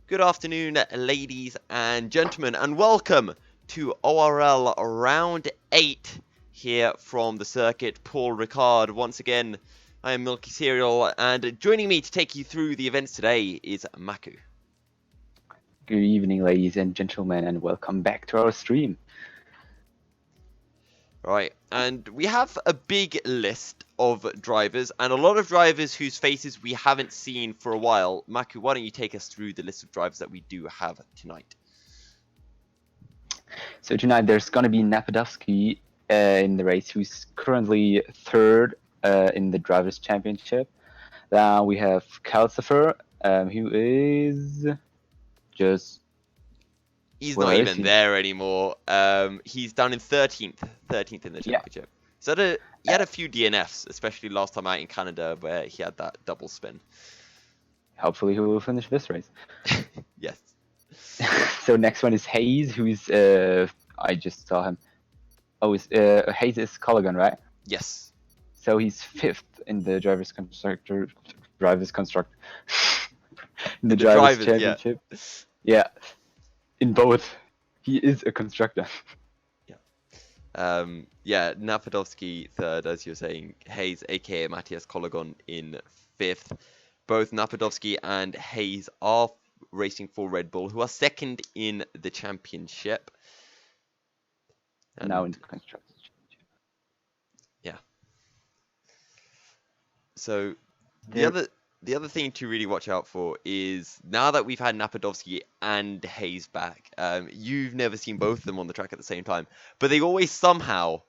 Good afternoon, ladies and gentlemen, and welcome to ORL Round 8 here from the circuit. Paul Ricard. Once again, I am MilkyCereal, and joining me to take you through the events today is Maku. Good evening, ladies and gentlemen, and welcome back to our stream. Right, and we have a big list of drivers, and a lot of drivers whose faces we haven't seen for a while. Maku, why don't you take us through the list of drivers that we do have tonight? So tonight there's going to be Napadovsky in the race, who's currently third in the Drivers' Championship. Then we have Calcifer, who is just... He's where not is even he? there anymore. He's down in 13th in the championship. So he had a few DNFs, especially last time out in Canada where he had that double spin. Hopefully he will finish this race. Yes. So next one is Hayes, who's... I just saw him. Oh, Hayes is Colligan, right? Yes. So he's fifth in the Drivers' Constructor... in the Drivers' Championship. Yeah. In both, he is a constructor. Napadovsky third, as you're saying. Hayes, aka Matthias Colligon, in fifth. Both Napadovsky and Hayes are racing for Red Bull, who are second in the championship. And now in the constructors championship. Yeah. So the other thing to really watch out for is now that we've had Napadovsky and Hayes back, you've never seen both of them on the track at the same time, but they always somehow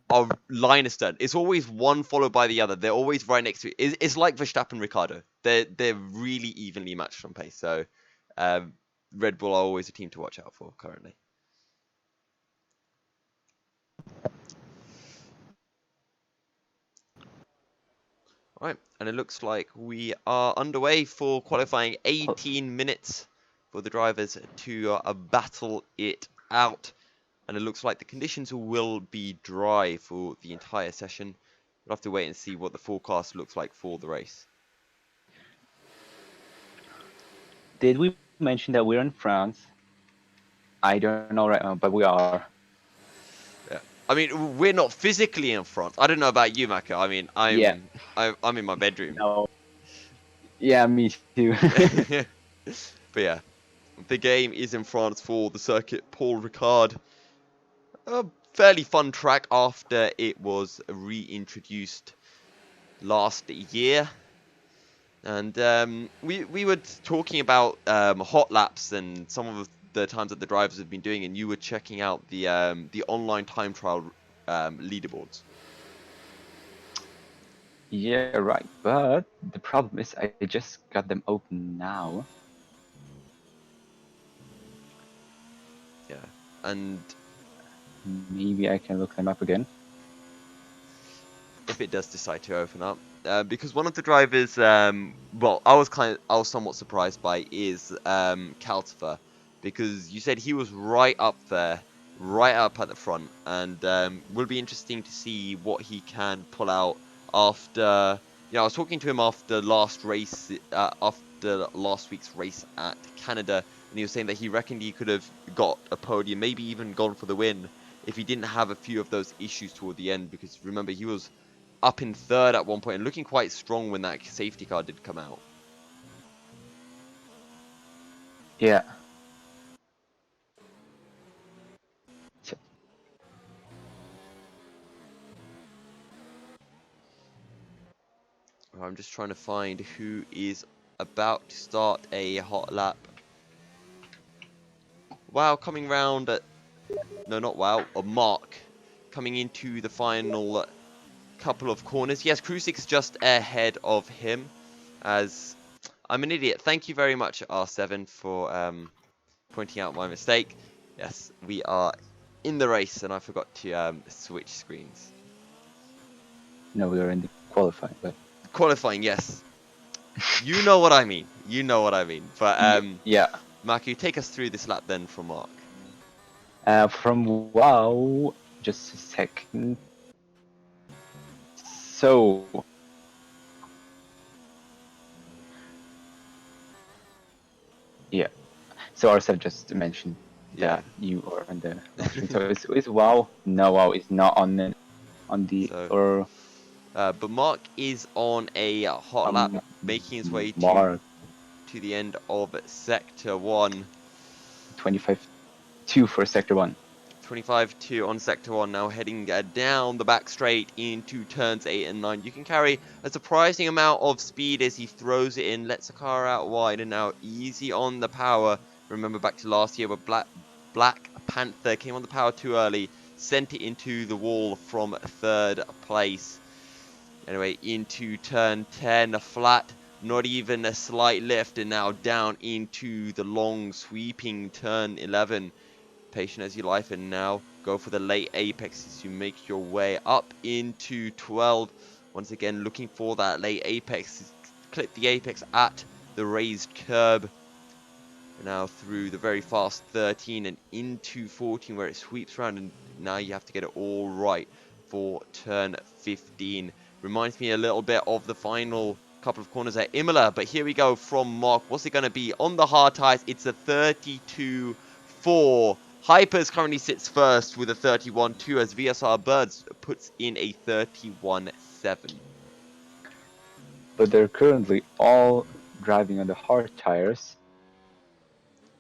are line astern. It's always one followed by the other. They're always right next to it. It's like Verstappen and Ricciardo. They're really evenly matched on pace. So Red Bull are always a team to watch out for currently. Right, and it looks like we are underway for qualifying. 18 minutes for the drivers to battle it out. And it looks like the conditions will be dry for the entire session. We'll have to wait and see what the forecast looks like for the race. Did we mention that we're in France? I don't know right now, but we are. Yeah. I mean, we're not physically in France. I don't know about you, Maka. I mean, I'm in my bedroom. No. Yeah, me too. But yeah, the game is in France for the circuit Paul Ricard. A fairly fun track after it was reintroduced last year. And we were talking about hot laps and some of the times that the drivers have been doing, and you were checking out the online time trial leaderboards. Yeah, right. But the problem is I just got them open now. Yeah, and maybe I can look them up again. If it does decide to open up, because one of the drivers, well, I was somewhat surprised by is Calcifer, because you said he was right up there, right up at the front, and will be interesting to see what he can pull out after. I was talking to him after last race, after last week's race at Canada, and he was saying that he reckoned he could have got a podium, maybe even gone for the win, if he didn't have a few of those issues toward the end. Because remember, he was up in third at one point and looking quite strong when that safety car did come out. Yeah. I'm just trying to find who is about to start a hot lap. Wow, coming round at... No, not Wow, or Mark. Coming into the final couple of corners. Yes, Crucix just ahead of him. As I'm an idiot. Thank you very much, R7, for pointing out my mistake. Yes, we are in the race, and I forgot to switch screens. No, we are in the qualifying, but... Qualifying, yes. You know what I mean. You know what I mean. But, yeah. Maku, take us through this lap then from Mark. From WoW, just a second. So... yeah. So RSF just mentioned Yeah. that you are on the wrong screen. So is WoW? No, WoW is not on the So, or but Mark is on a hot lap, making his way Mark to the end of Sector 1. 25-2 for Sector 1. 25-2 on Sector 1, now heading down the back straight into turns 8 and 9. You can carry a surprising amount of speed as he throws it in, lets the car out wide, and now easy on the power. Remember back to last year where Black Panther came on the power too early, sent it into the wall from 3rd place. Anyway, into turn 10, a flat, not even a slight lift, and now down into the long sweeping turn 11. Patient as you life, and now go for the late apex as you make your way up into 12. Once again, looking for that late apex. Clip the apex at the raised curb. And now through the very fast 13 and into 14 where it sweeps around, and now you have to get it all right for turn 15. Reminds me a little bit of the final couple of corners at Imola, but here we go from Mark. What's it going to be on the hard tires? It's a 32-4. Hypers currently sits first with a 31-2 as VSR Birds puts in a 31-7. But they're currently all driving on the hard tires.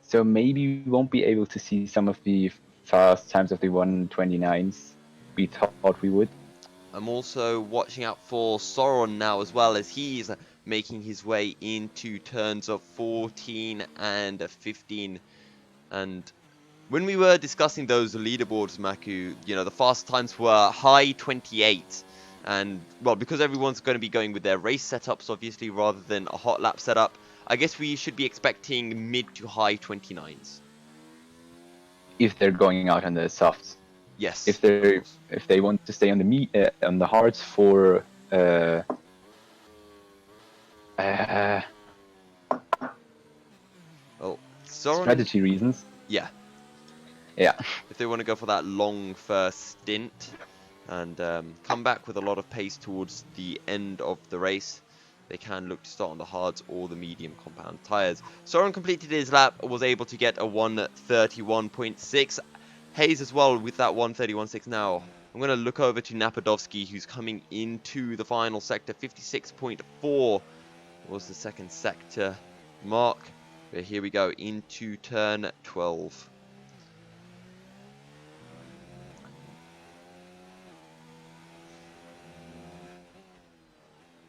So maybe we won't be able to see some of the fast times of the 129s we thought we would. I'm also watching out for Sauron now as well, as he's making his way into turns of 14 and 15. And when we were discussing those leaderboards, Maku, you know, the fast times were high 28. And, well, because everyone's going to be going with their race setups, obviously, rather than a hot lap setup, I guess we should be expecting mid to high 29s. If they're going out on the softs. Yes, If of they course. if they want to stay on the hards for Well, Sauron, strategy reasons. yeah. Yeah. If they want to go for that long first stint and come back with a lot of pace towards the end of the race, they can look to start on the hards or the medium compound tyres. Soren completed his lap, was able to get a 1:31.6. Hayes as well with that 1:31.6 now. I'm going to look over to Napadovsky, who's coming into the final sector. 56.4 was the second sector mark. But here we go into turn 12.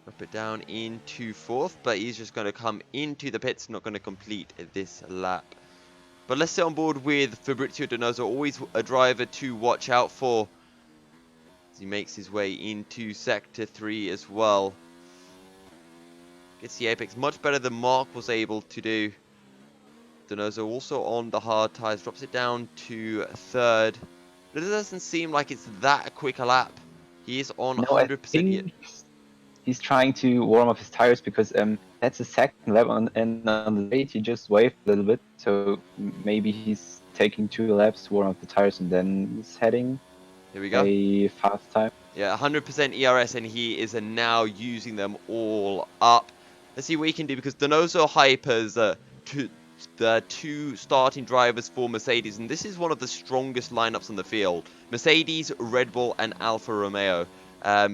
Up it down into 4th, but he's just going to come into the pits, not going to complete this lap. But let's sit on board with Fabrizio Donoso, always a driver to watch out for as he makes his way into Sector 3 as well. Gets the apex much better than Mark was able to do. Donoso also on the hard tyres, drops it down to 3rd. But it doesn't seem like it's that quick a lap. He is on No, I 100% yet. think he's trying to warm up his tires because that's the second lap and on the straight he just waved a little bit. So maybe he's taking 2 laps to warm up the tires and then he's heading Here we go. a fast time. Yeah, 100% ERS, and he is now using them all up. Let's see what he can do, because Donoso Hypers, the two starting drivers for Mercedes, and this is one of the strongest lineups on the field. Mercedes, Red Bull, and Alfa Romeo.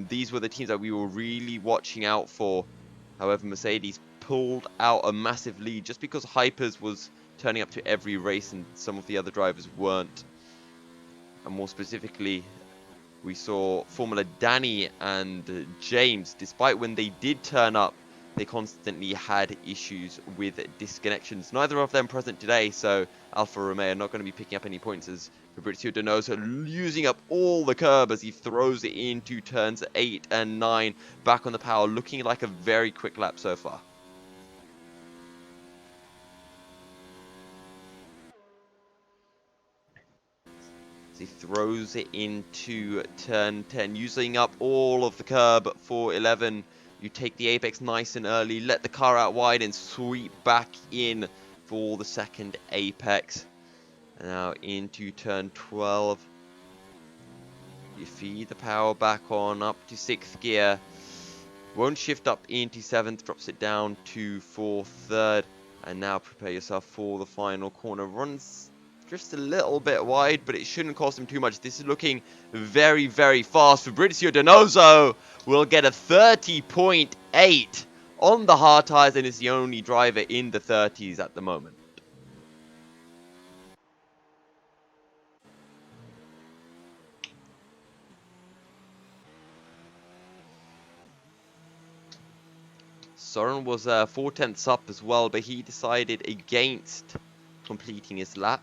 These were the teams that we were really watching out for. However, Mercedes pulled out a massive lead just because Hypers was turning up to every race and some of the other drivers weren't. And more specifically, we saw Formula Danny and James, despite when they did turn up, they constantly had issues with disconnections. Neither of them present today, so Alfa Romeo are not going to be picking up any points as Fabrizio Donoso using up all the curb as he throws it into turns 8 and 9. Back on the power, looking like a very quick lap so far. He throws it into turn 10, using up all of the curb for 11. You take the apex nice and early, let the car out wide and sweep back in for the second apex. And now into turn 12. You feed the power back on up to 6th gear. Won't shift up into 7th, drops it down to 4th, 3rd. And now prepare yourself for the final corner. Runs just a little bit wide, but it shouldn't cost him too much. This is looking very, very fast. Fabrizio Donoso will get a 30.8 on the hard tires and is the only driver in the 30s at the moment. Soren was 4/10 up as well, but he decided against completing his lap.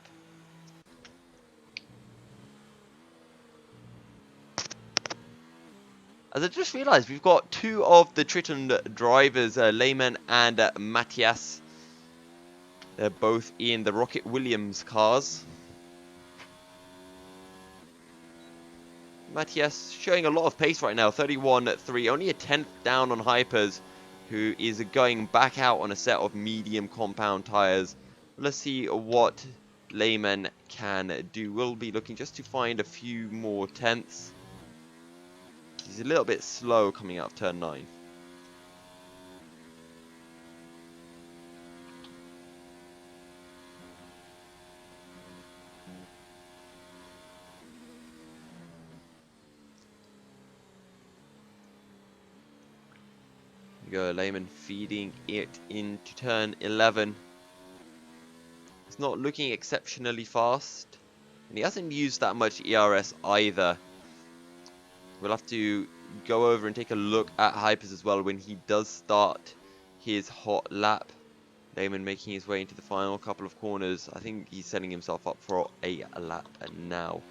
As I just realised, we've got two of the Triton drivers, Lehman and Matthias. They're both in the Rocket Williams cars. Matthias showing a lot of pace right now, 31.3, only a 10th down on Hypers, who is going back out on a set of medium compound tyres. Let's see what Lehman can do. We'll be looking just to find a few more tenths. He's a little bit slow coming out of turn 9. Go Lehman feeding it into turn 11. It's not looking exceptionally fast, and he hasn't used that much ERS either. We'll have to go over and take a look at Hypers as well when he does start his hot lap. Lehman making his way into the final couple of corners. I think he's setting himself up for a lap now.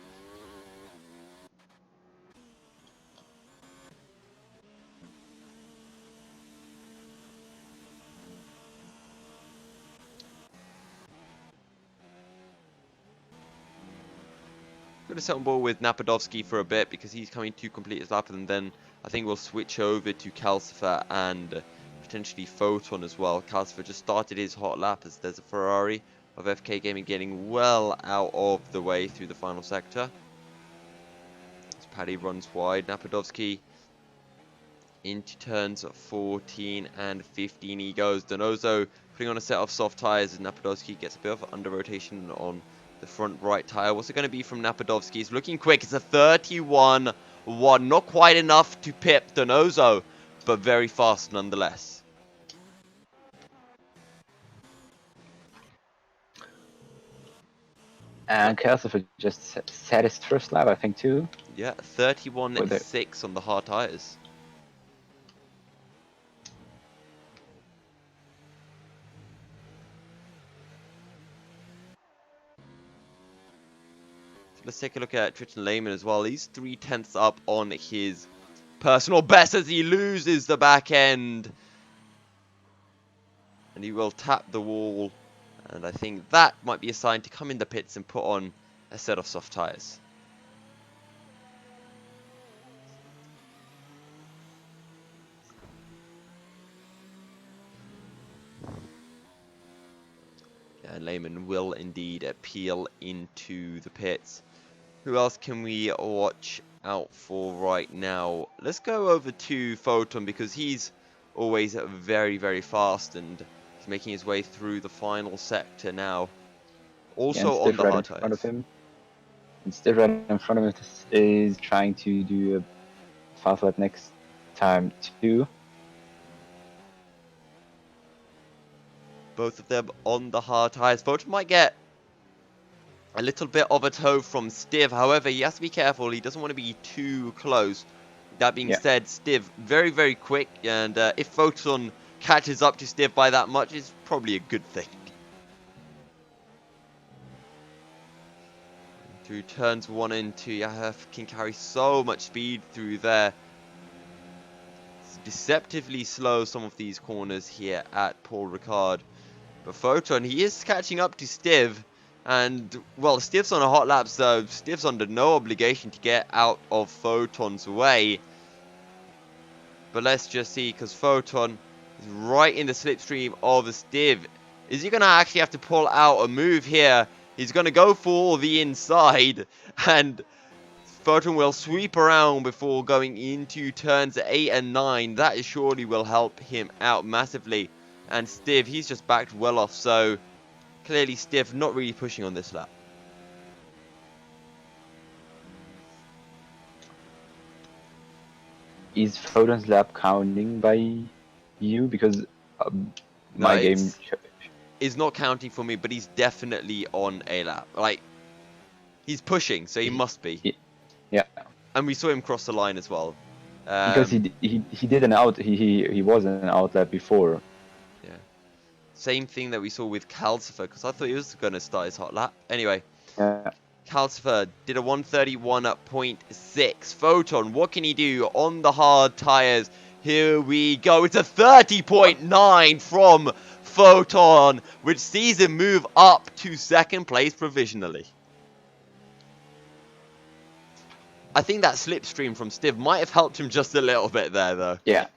Going to set on board with Napadovsky for a bit because he's coming to complete his lap, and then I think we'll switch over to Calcifer and potentially Photon as well. Calcifer just started his hot lap as there's a Ferrari of FK Gaming getting well out of the way through the final sector. As Paddy runs wide, Napadovsky into turns 14 and 15 he goes. Donoso putting on a set of soft tyres as Napadovsky gets a bit of under rotation on the front right tyre. What's it going to be from Napadovsky? It's looking quick. It's a 31-1. Not quite enough to pip Donoso, but very fast nonetheless. And Calcifer just set his first lap, I think, too. Yeah, 31.6 on the hard tyres. Let's take a look at Triton Lehman as well. He's 3/10 up on his personal best as he loses the back end. And he will tap the wall. And I think that might be a sign to come in the pits and put on a set of soft tyres. And Lehman will indeed peel into the pits. Who else can we watch out for right now? Let's go over to Photon because he's always very, very fast and he's making his way through the final sector now. Also on the hard tyres. And Steve right in front of him is trying to do a fast lap next time too. Both of them on the hard tyres. Photon might get a little bit of a tow from Stiv. However, he has to be careful. He doesn't want to be too close. That being said, Stiv very, very quick. And if Photon catches up to Stiv by that much, it's probably a good thing. Through turns 1 and 2, Yahaf can carry so much speed through there. It's deceptively slow, some of these corners here at Paul Ricard. But Photon, he is catching up to Stiv. And, well, Stiv's on a hot lap, so Stiv's under no obligation to get out of Photon's way. But let's just see, because Photon is right in the slipstream of Stiv. Is he going to actually have to pull out a move here? He's going to go for the inside, and Photon will sweep around before going into turns 8 and 9. That surely will help him out massively. And Stiv, he's just backed well off, so clearly Stiv not really pushing on this lap. Is Foden's lap counting by you? Because No, my game. it's not counting for me, but he's definitely on a lap. Like, he's pushing, so he must be. Yeah. And we saw him cross the line as well. Because he did an out. He was an outlet before. Yeah. Same thing that we saw with Calcifer, because I thought he was going to start his hot lap. Anyway. Yeah. Calcifer did a 131.6. Photon, what can he do on the hard tires? Here we go. It's a 30.9 from Photon, which sees him move up to second place provisionally. I think that slipstream from Stiv might have helped him just a little bit there, though. Yeah.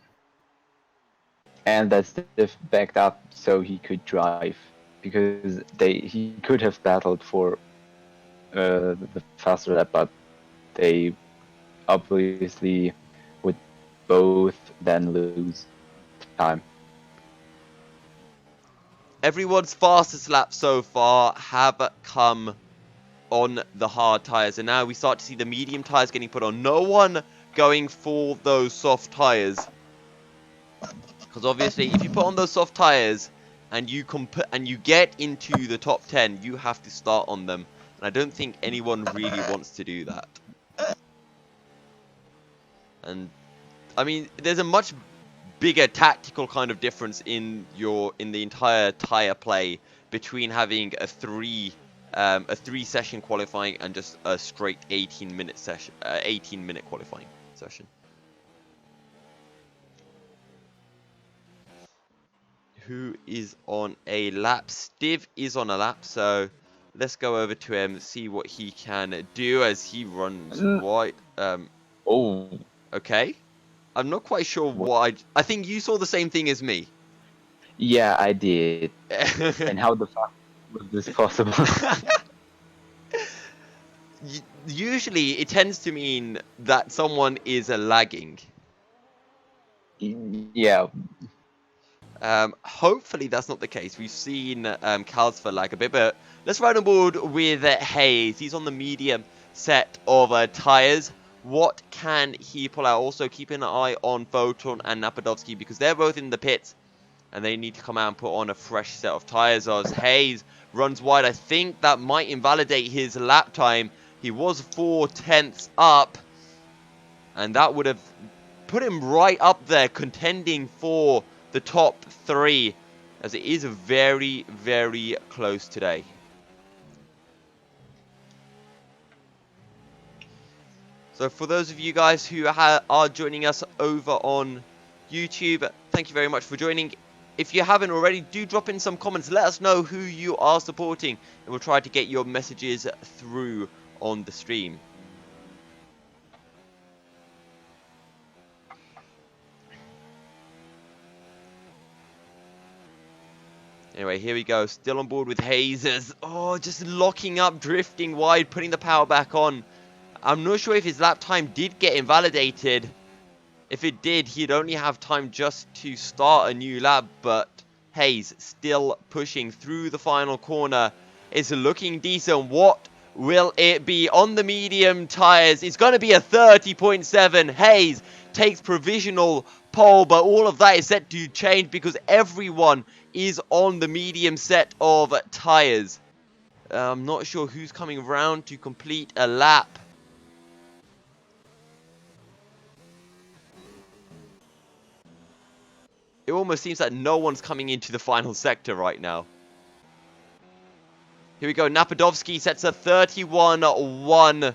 And that Stiv backed up so he could drive, because he could have battled for the faster lap, but they obviously would both then lose time. Everyone's fastest laps so far have come on the hard tires, and now we start to see the medium tires getting put on. No one going for those soft tires, because obviously if you put on those soft tires and you get into the top 10, you have to start on them, and I don't think anyone really wants to do that. And I mean, there's a much bigger tactical kind of difference in the entire tire play between having a three session qualifying and just a straight 18-minute session, 18-minute qualifying session. Who is on a lap? Stiv is on a lap, so let's go over to him, see what he can do as he runs wide. Oh. Okay. I'm not quite sure why. I think you saw the same thing as me. Yeah, I did. And how the fuck was this possible? Usually, it tends to mean that someone is lagging. Yeah. Hopefully, that's not the case. We've seen Calcifer lag a bit, but let's ride on board with Hayes. He's on the medium set of tires. What can he pull out? Also, keep an eye on Photon and Napadovsky, because they're both in the pits, and they need to come out and put on a fresh set of tires. As Hayes runs wide, I think that might invalidate his lap time. He was 4/10 up, and that would have put him right up there, contending for the top 3, as it is very, very close today. So for those of you guys who are joining us over on YouTube, thank you very much for joining. If you haven't already, do drop in some comments. Let us know who you are supporting, and we'll try to get your messages through on the stream. Anyway, here we go. Still on board with Hazers. Oh, just locking up, drifting wide, putting the power back on. I'm not sure if his lap time did get invalidated. If it did, he'd only have time just to start a new lap, but Hayes still pushing through the final corner. It's looking decent. What will it be on the medium tires? It's going to be a 30.7. Hayes takes provisional pole, but all of that is set to change because everyone is on the medium set of tires. I'm not sure who's coming around to complete a lap. It almost seems like no one's coming into the final sector right now. Here we go. Napadovsky sets a 31.1.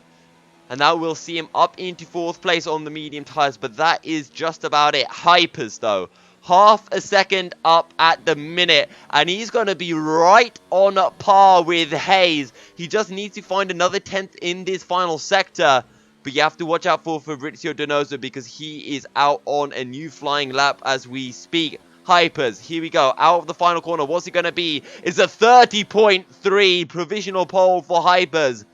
And now we'll see him up into 4th place on the medium tires. But that is just about it. Hypers, though. Half a second up at the minute. And he's going to be right on par with Hayes. He just needs to find another 10th in this final sector. But you have to watch out for Fabrizio Donoso, because he is out on a new flying lap as we speak. Hypers, here we go, out of the final corner. What's it going to be? It's a 30.3 provisional pole for Hypers.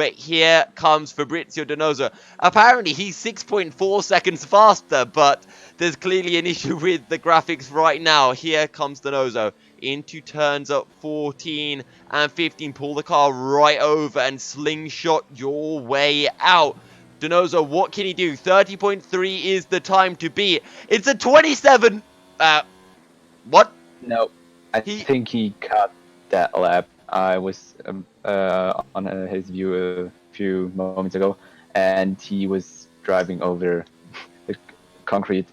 but here comes Fabrizio Donoso. Apparently, he's 6.4 seconds faster, but there's clearly an issue with the graphics right now. Here comes Donoso into turns up 14 and 15. Pull the car right over and slingshot your way out. Donoso, what can he do? 30.3 is the time to beat. It's a 27. What? No, I He think he cut that lap. I was on his view a few moments ago, and he was driving over the concrete.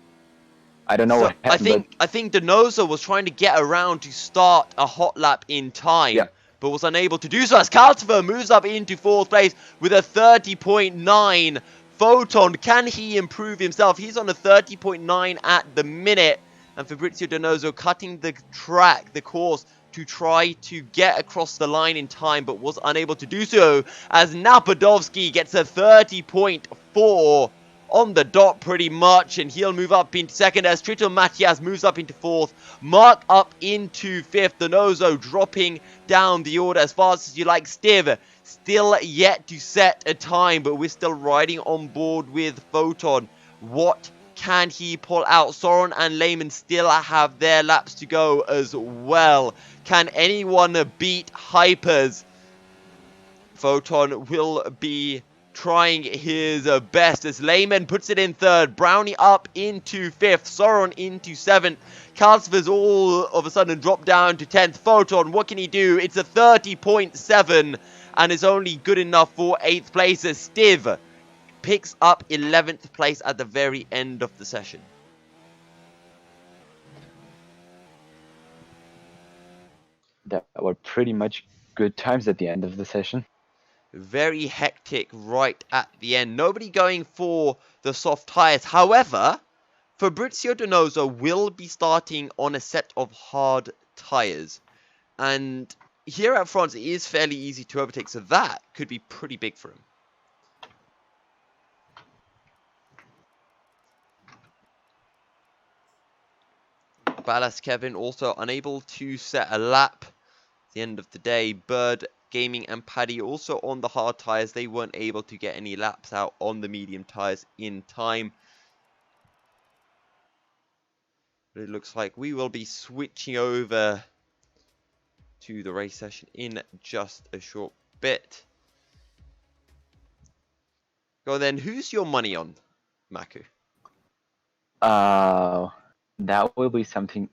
I don't know So what happened, I think Donoso was trying to get around to start a hot lap in time, yeah. but was unable to do so as Calcifer moves up into 4th place with a 30.9. Photon, can he improve himself? He's on a 30.9 at the minute, and Fabrizio Donoso cutting the track, the course, to try to get across the line in time, but was unable to do so as Napadovsky gets a 30.4 on the dot pretty much, and he'll move up into 2nd as Triton Matias moves up into 4th, Mark up into 5th, Donoso dropping down the order as fast as you like. Stiv still yet to set a time, but we're still riding on board with Photon. What can he pull out? Soren and Lehman still have their laps to go as well. Can anyone beat Hypers? Photon will be trying his best as Lehman puts it in 3rd, Brownie up into 5th, Soren into 7th, Calcifer's all of a sudden dropped down to 10th, Photon, what can he do? It's a 30.7 and is only good enough for 8th place as Stiv picks up 11th place at the very end of the session. That were pretty much good times at the end of the session. Very hectic right at the end. Nobody going for the soft tyres. However, Fabrizio Donoso will be starting on a set of hard tyres. And here at France, it is fairly easy to overtake, so that could be pretty big for him. Ballas Kevin also unable to set a lap at the end of the day. Bird Gaming and Paddy also on the hard tyres. They weren't able to get any laps out on the medium tyres in time. But it looks like we will be switching over to the race session in just a short bit. Go then, who's your money on, Maku? That will be something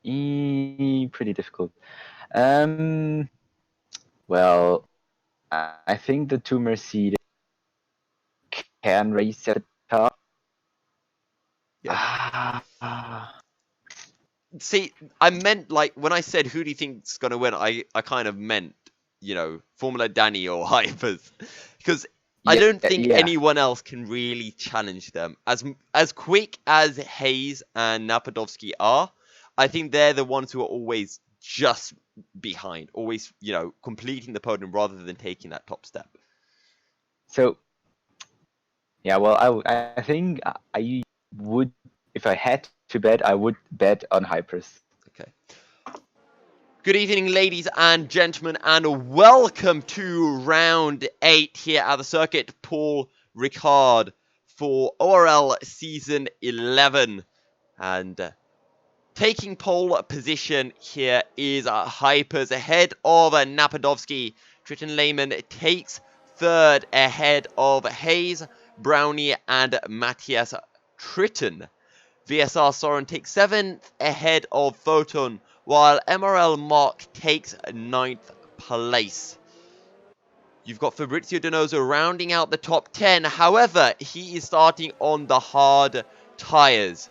pretty difficult. Um, well, I think the two Mercedes can race at the top. Yeah. Ah, See, I meant, like, when I said who do you think's going to win, I kind of meant, you know, Formula Danny or Hypers. Because I don't think yeah. anyone else can really challenge them. As quick as Hayes and Napadovsky are, I think they're the ones who are always just behind. Always, you know, completing the podium rather than taking that top step. So, yeah, well, I think I would, if I had to bet, I would bet on Hypers. Okay. Good evening, ladies and gentlemen, and welcome to round 8 here at the circuit. Paul Ricard for ORL Season 11. And taking pole position here is Hypers ahead of Napadovsky. Triton Lehman takes 3rd ahead of Hayes, Brownie, and Matthias Triton. VSR Soren takes 7th ahead of Photon, while MRL Mark takes 9th place. You've got Fabrizio Donoso rounding out the top 10. However, he is starting on the hard tyres.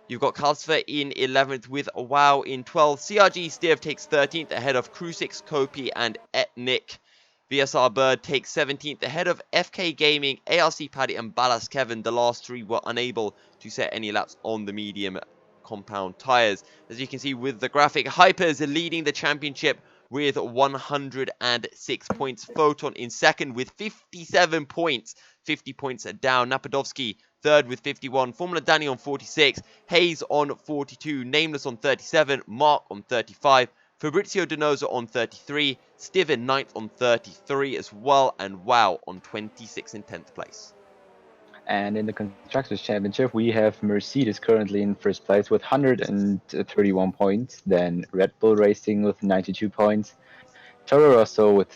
You've got Calcifer in 11th with Wow in 12th. CRG Stiv takes 13th ahead of Crucix, Kopi, and Etnik. VSR Bird takes 17th ahead of FK Gaming, ARC Paddy, and Ballas Kevin. The last 3 were unable to set any laps on the medium compound tyres. As you can see with the graphic, Hypers leading the championship with 106 points. Photon in 2nd with 57 points. 50 points down. Napadovsky 3rd with 51. Formula Danny on 46. Hayes on 42. Nameless on 37. Mark on 35. Fabrizio Donoso on 33, Stiven 9th on 33 as well, and Wow on 26 in 10th place. And in the Constructors' Championship, we have Mercedes currently in first place with 131 points, then Red Bull Racing with 92 points, Toro Rosso with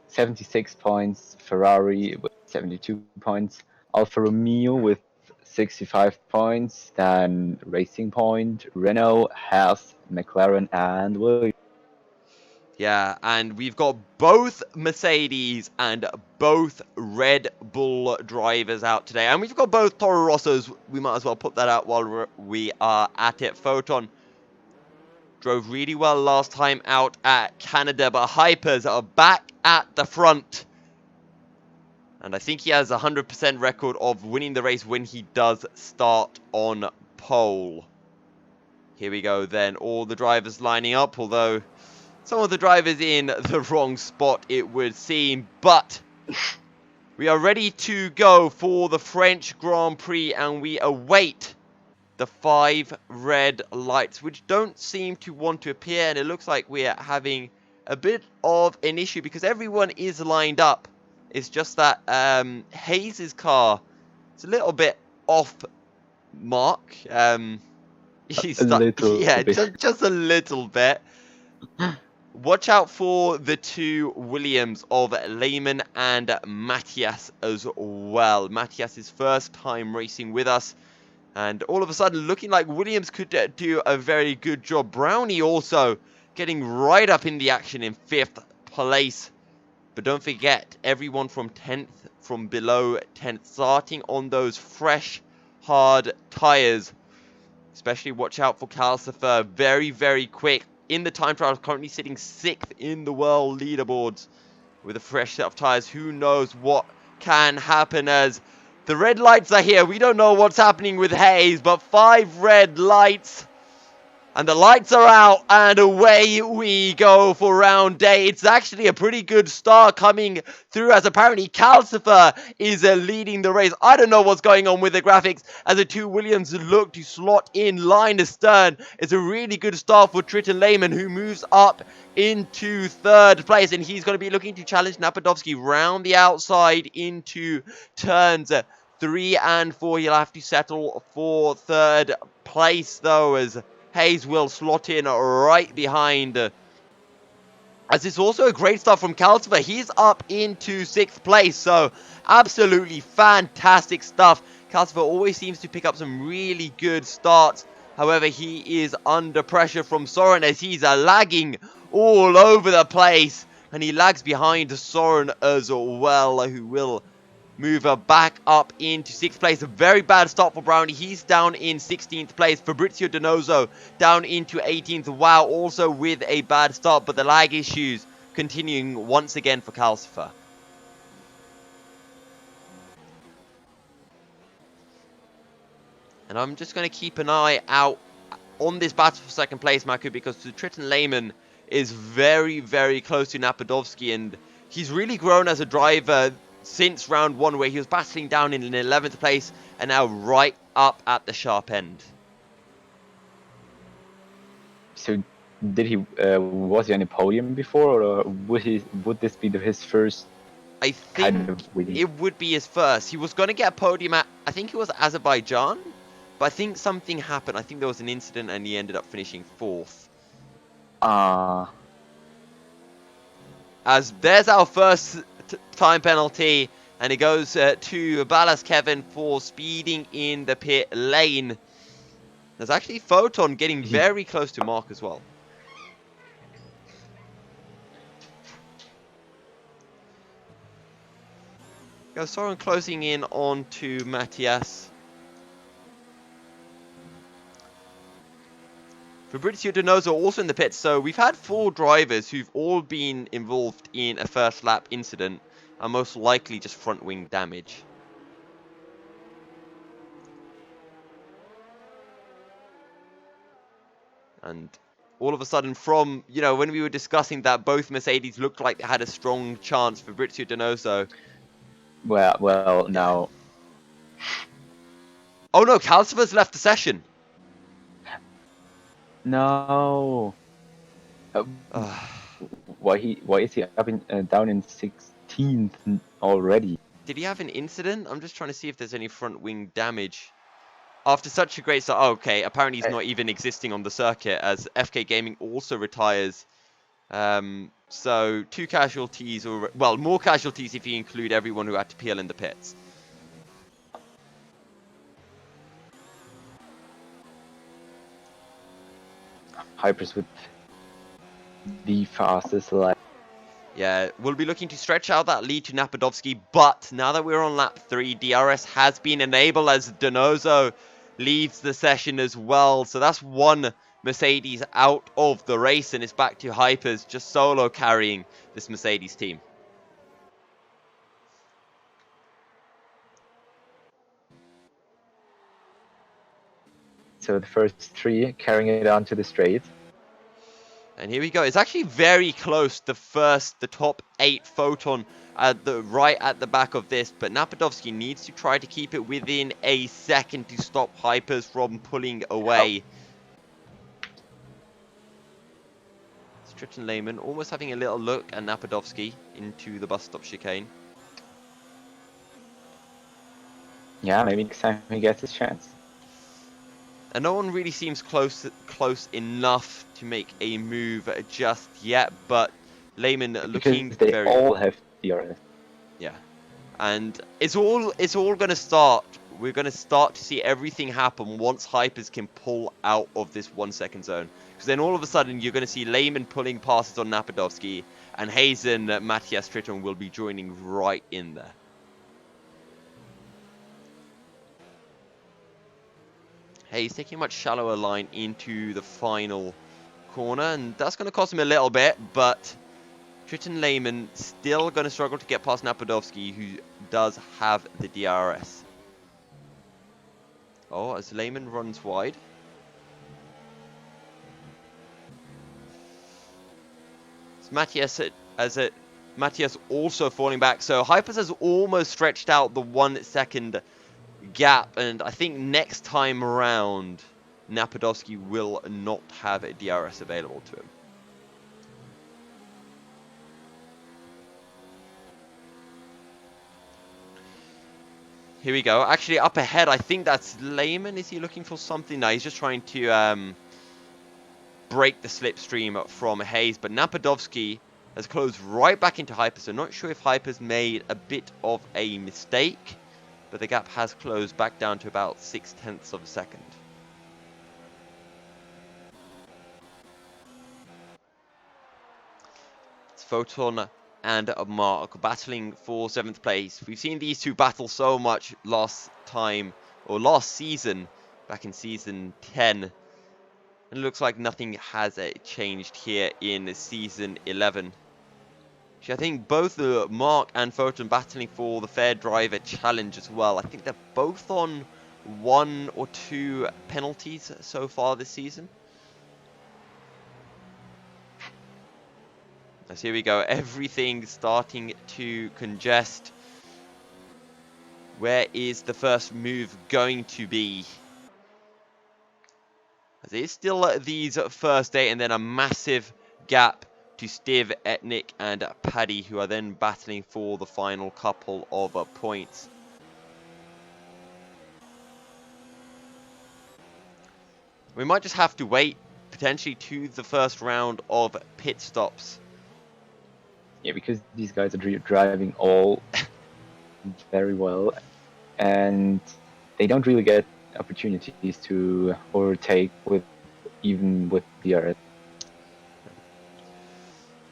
76 points, Ferrari with 72 points, Alfa Romeo with 65 points, then Racing Point, Renault, Haas, McLaren, and Williams. Yeah, and we've got both Mercedes and both Red Bull drivers out today. And we've got both Toro Rossos. We might as well put that out while we are at it. Photon drove really well last time out at Canada, but Hypers are back at the front. And I think he has a 100% record of winning the race when he does start on pole. Here we go then, all the drivers lining up, although some of the drivers in the wrong spot, it would seem. But we are ready to go for the French Grand Prix, and we await the 5 red lights, which don't seem to want to appear. And it looks like we're having a bit of an issue because everyone is lined up. It's just that Hayes' car is a little bit off mark. He's A little yeah, bit. just a little bit. Watch out for the two Williams of Lehman and Matthias as well. Matthias' first time racing with us. And all of a sudden, looking like Williams could do a very good job. Brownie also getting right up in the action in 5th place. But don't forget, everyone from 10th, from below 10th, starting on those fresh, hard tyres. Especially watch out for Calcifer. Very, very quick. In the time trials, currently sitting 6th in the world leaderboards. With a fresh set of tyres, who knows what can happen as the red lights are here. We don't know what's happening with Hayes, but 5 red lights. And the lights are out, and away we go for round day. It's actually a pretty good start coming through, as apparently Calcifer is leading the race. I don't know what's going on with the graphics, as the two Williams look to slot in line astern. It's a really good start for Triton Lehman, who moves up into 3rd place, and he's going to be looking to challenge Napadovsky round the outside into turns 3 and 4. He'll have to settle for 3rd place, though, as Hayes will slot in right behind. As it's also a great start from Calcifer. He's up into 6th place, so absolutely fantastic stuff. Calcifer always seems to pick up some really good starts. However, he is under pressure from Soren as he's lagging all over the place. And he lags behind Soren as well, who will move back up into 6th place. A very bad start for Brownie. He's down in 16th place. Fabrizio Donoso down into 18th. Wow, also with a bad start, but the lag issues continuing once again for Calcifer. And I'm just going to keep an eye out on this battle for 2nd place, Maku, because the Triton Lehman is very, very close to Napadovsky, and he's really grown as a driver since round 1, where he was battling down in an 11th place and now right up at the sharp end. So, did he was he on a podium before, or would this be his first? I think it would be his first. He was going to get a podium at, I think it was Azerbaijan, but I think something happened. I think there was an incident and he ended up finishing 4th. As there's our first time penalty, and it goes to Ballas Kevin for speeding in the pit lane. There's actually Photon getting very close to Mark as well. Go Soren closing in on to Matthias. Fabrizio Donoso also in the pits, so we've had 4 drivers who've all been involved in a first lap incident, and most likely just front wing damage. And all of a sudden from, you know, when we were discussing that both Mercedes looked like they had a strong chance, Fabrizio Donoso. Well, now. Oh no, Calcifer's left the session. No. Why is he up in down in 16th already? Did he have an incident? I'm just trying to see if there's any front wing damage. After such a great start, oh, okay, apparently he's not even existing on the circuit as FK Gaming also retires. So 2 casualties, or well, more casualties if you include everyone who had to peel in the pits. Hypers with the fastest lap. Yeah, we'll be looking to stretch out that lead to Napadovsky, but now that we're on lap 3, DRS has been enabled as Donoso leaves the session as well. So that's one Mercedes out of the race, and it's back to Hypers just solo carrying this Mercedes team. So the first 3 carrying it on to the straight. And here we go. It's actually very close. The top 8 Photon right at the back of this. But Napadovsky needs to try to keep it within a second to stop Hypers from pulling away. Stritton Lehman almost having a little look at Napadovsky into the bus stop chicane. Yeah, maybe next time he gets his chance. And no one really seems close enough to make a move just yet. But Lehman looking because they very... all have DRS. Yeah. And it's all going to start. We're going to start to see everything happen once Hypers can pull out of this 1 second zone. Because then all of a sudden you're going to see Lehman pulling passes on Napadovsky, and Hazen, Matthias Stritton will be joining right in there. Hayes taking a much shallower line into the final corner, and that's going to cost him a little bit, but Stritton Lehman still going to struggle to get past Napadovsky, who does have the DRS. Oh, as Lehman runs wide. It's Matthias also falling back. So Hypers has almost stretched out the 1 second gap. And I think next time around, Napadovsky will not have a DRS available to him. Here we go. Actually, up ahead, I think that's Lehman. Is he looking for something? No, he's just trying to break the slipstream from Hayes. But Napadovsky has closed right back into Hypers. So not sure if Hypers made a bit of a mistake. But the gap has closed back down to about 0.6 of a second. It's Photon and Mark battling for 7th place. We've seen these two battle so much last season, back in season 10. And it looks like nothing has changed here in season 11. I think both Mark and Photon battling for the Fair Driver Challenge as well. I think they're both on 1 or 2 penalties so far this season. So here we go. Everything starting to congest. Where is the first move going to be? As it is still these first 8 and then a massive gap to Steve, Etnik and Paddy, who are then battling for the final couple of points. We might just have to wait potentially to the first round of pit stops. Yeah, because these guys are driving all very well, and they don't really get opportunities to overtake even with DRS.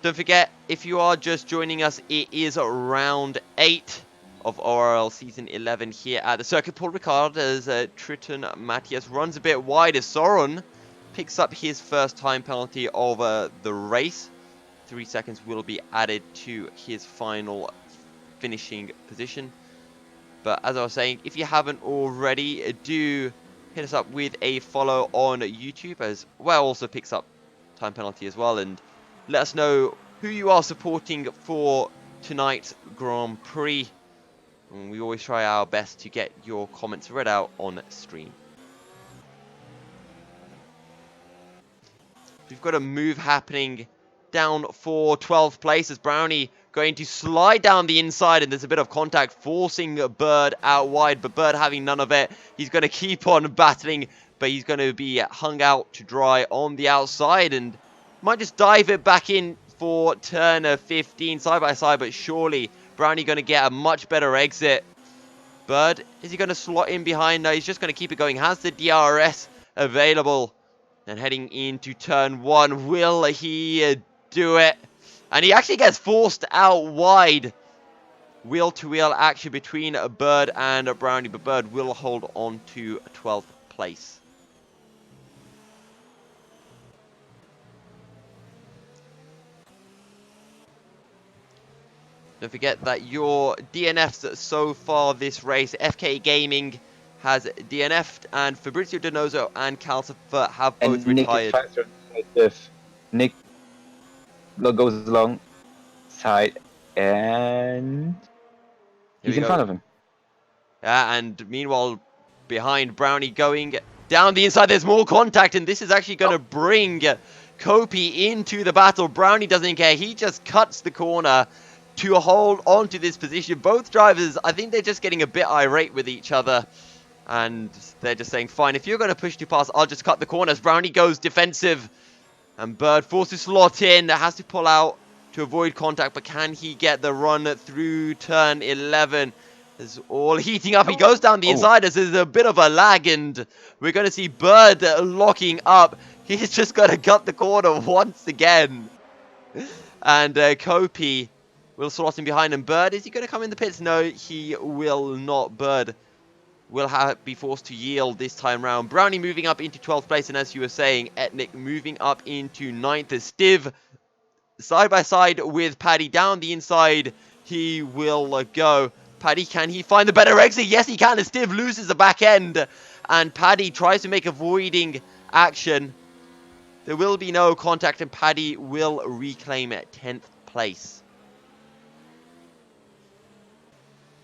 Don't forget, if you are just joining us, it is round 8 of ORL Season 11 here at the Circuit Paul Ricard as Stritton Matthias runs a bit wide as Soren picks up his first time penalty of the race. 3 seconds will be added to his final finishing position. But as I was saying, if you haven't already, do hit us up with a follow on YouTube, as well also picks up time penalty as well, and let us know who you are supporting for tonight's Grand Prix. And we always try our best to get your comments read out on stream. We've got a move happening down for 12th place as Brownie going to slide down the inside, and there's a bit of contact forcing Bird out wide, but Bird having none of it. He's going to keep on battling, but he's going to be hung out to dry on the outside and might just dive it back in for turn 15 side by side, but surely Brownie going to get a much better exit. Bird, is he going to slot in behind? No, he's just going to keep it going. Has the DRS available. And heading into turn 1, will he do it? And he actually gets forced out wide. Wheel-to-wheel action between Bird and Brownie, but Bird will hold on to 12th place. Don't forget that your DNFs so far this race, FK Gaming has DNF'd, and Fabrizio Donoso and Calcifer have both retired. Nick goes alongside, and he's in front of him. Yeah, and meanwhile, behind Brownie going down the inside, there's more contact, and this is actually going to bring Kopi into the battle. Brownie doesn't care. He just cuts the corner to hold on to this position. Both drivers, I think they're just getting a bit irate with each other. And they're just saying, fine, if you're going to push too fast, I'll just cut the corners. Brownie goes defensive. And Bird forced to slot in. Has to pull out to avoid contact. But can he get the run through turn 11? It's all heating up. He goes down the inside as there's a bit of a lag. And we're going to see Bird locking up. He's just going to cut the corner once again. And Kopi will slot in behind him. Bird, is he going to come in the pits? No, he will not. Bird will be forced to yield this time round. Brownie moving up into 12th place, and as you were saying, Etnik moving up into 9th. As Stiv, side by side with Paddy, down the inside, he will go. Paddy, can he find the better exit? Yes, he can, as Stiv loses the back end, and Paddy tries to make avoiding action. There will be no contact, and Paddy will reclaim 10th place.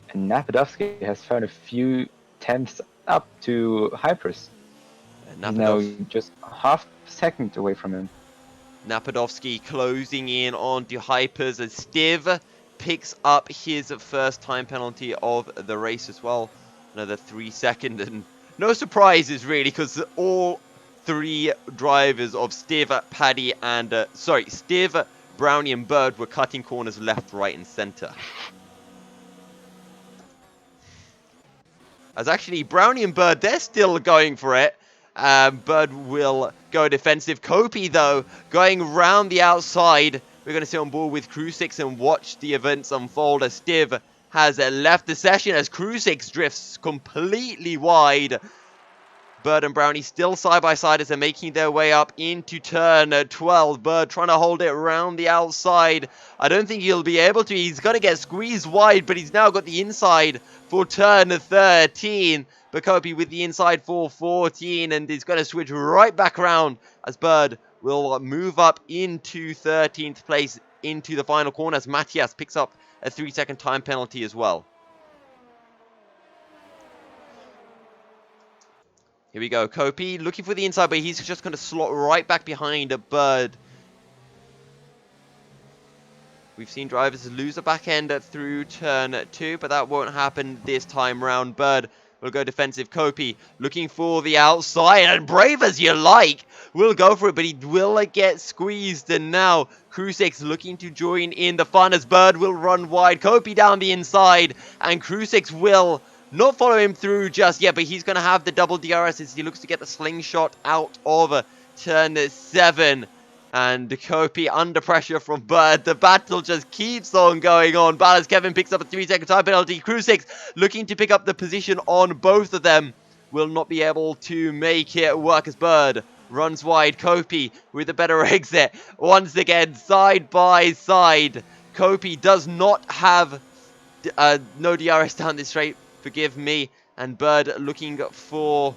And Napadovsky has found a few tenths up to Hypers. He's now just half a second away from him. Napadovsky closing in onto Hypers as Stiv picks up his first time penalty of the race as well. Another 3 seconds, and no surprises really, because all three drivers of Stiv, Paddy, and Stiv, Brownie, and Bird were cutting corners left, right, and center. As actually Brownie and Bird, they're still going for it. Bird will go defensive. Kopi, though, going round the outside. We're going to sit on board with Crucix and watch the events unfold as Stiv has left the session as Crucix drifts completely wide. Bird and Brownie still side by side as they're making their way up into turn 12. Bird trying to hold it around the outside. I don't think he'll be able to. He's going to get squeezed wide, but he's now got the inside for turn 13. Bakopi with the inside for 14, and he's going to switch right back around as Bird will move up into 13th place into the final corner as Matthias picks up a 3-second time penalty as well. Here we go. Kopi looking for the inside, but he's just going to slot right back behind a Bird. We've seen drivers lose a back end through turn 2, but that won't happen this time round. Bird will go defensive. Kopi looking for the outside, and brave as you like, will go for it, but he will get squeezed. And now Crucix looking to join in the fun as Bird will run wide. Kopi down the inside, and Crucix will not follow him through just yet, but he's going to have the double DRS as he looks to get the slingshot out of turn 7. And Kopi under pressure from Bird. The battle just keeps on going on. Ballas Kevin picks up a 3-second time penalty. Crucix looking to pick up the position on both of them. Will not be able to make it work as Bird runs wide. Kopi with a better exit. Once again, side by side. Kopi does not have no DRS down this straight. Forgive me. And Bird looking for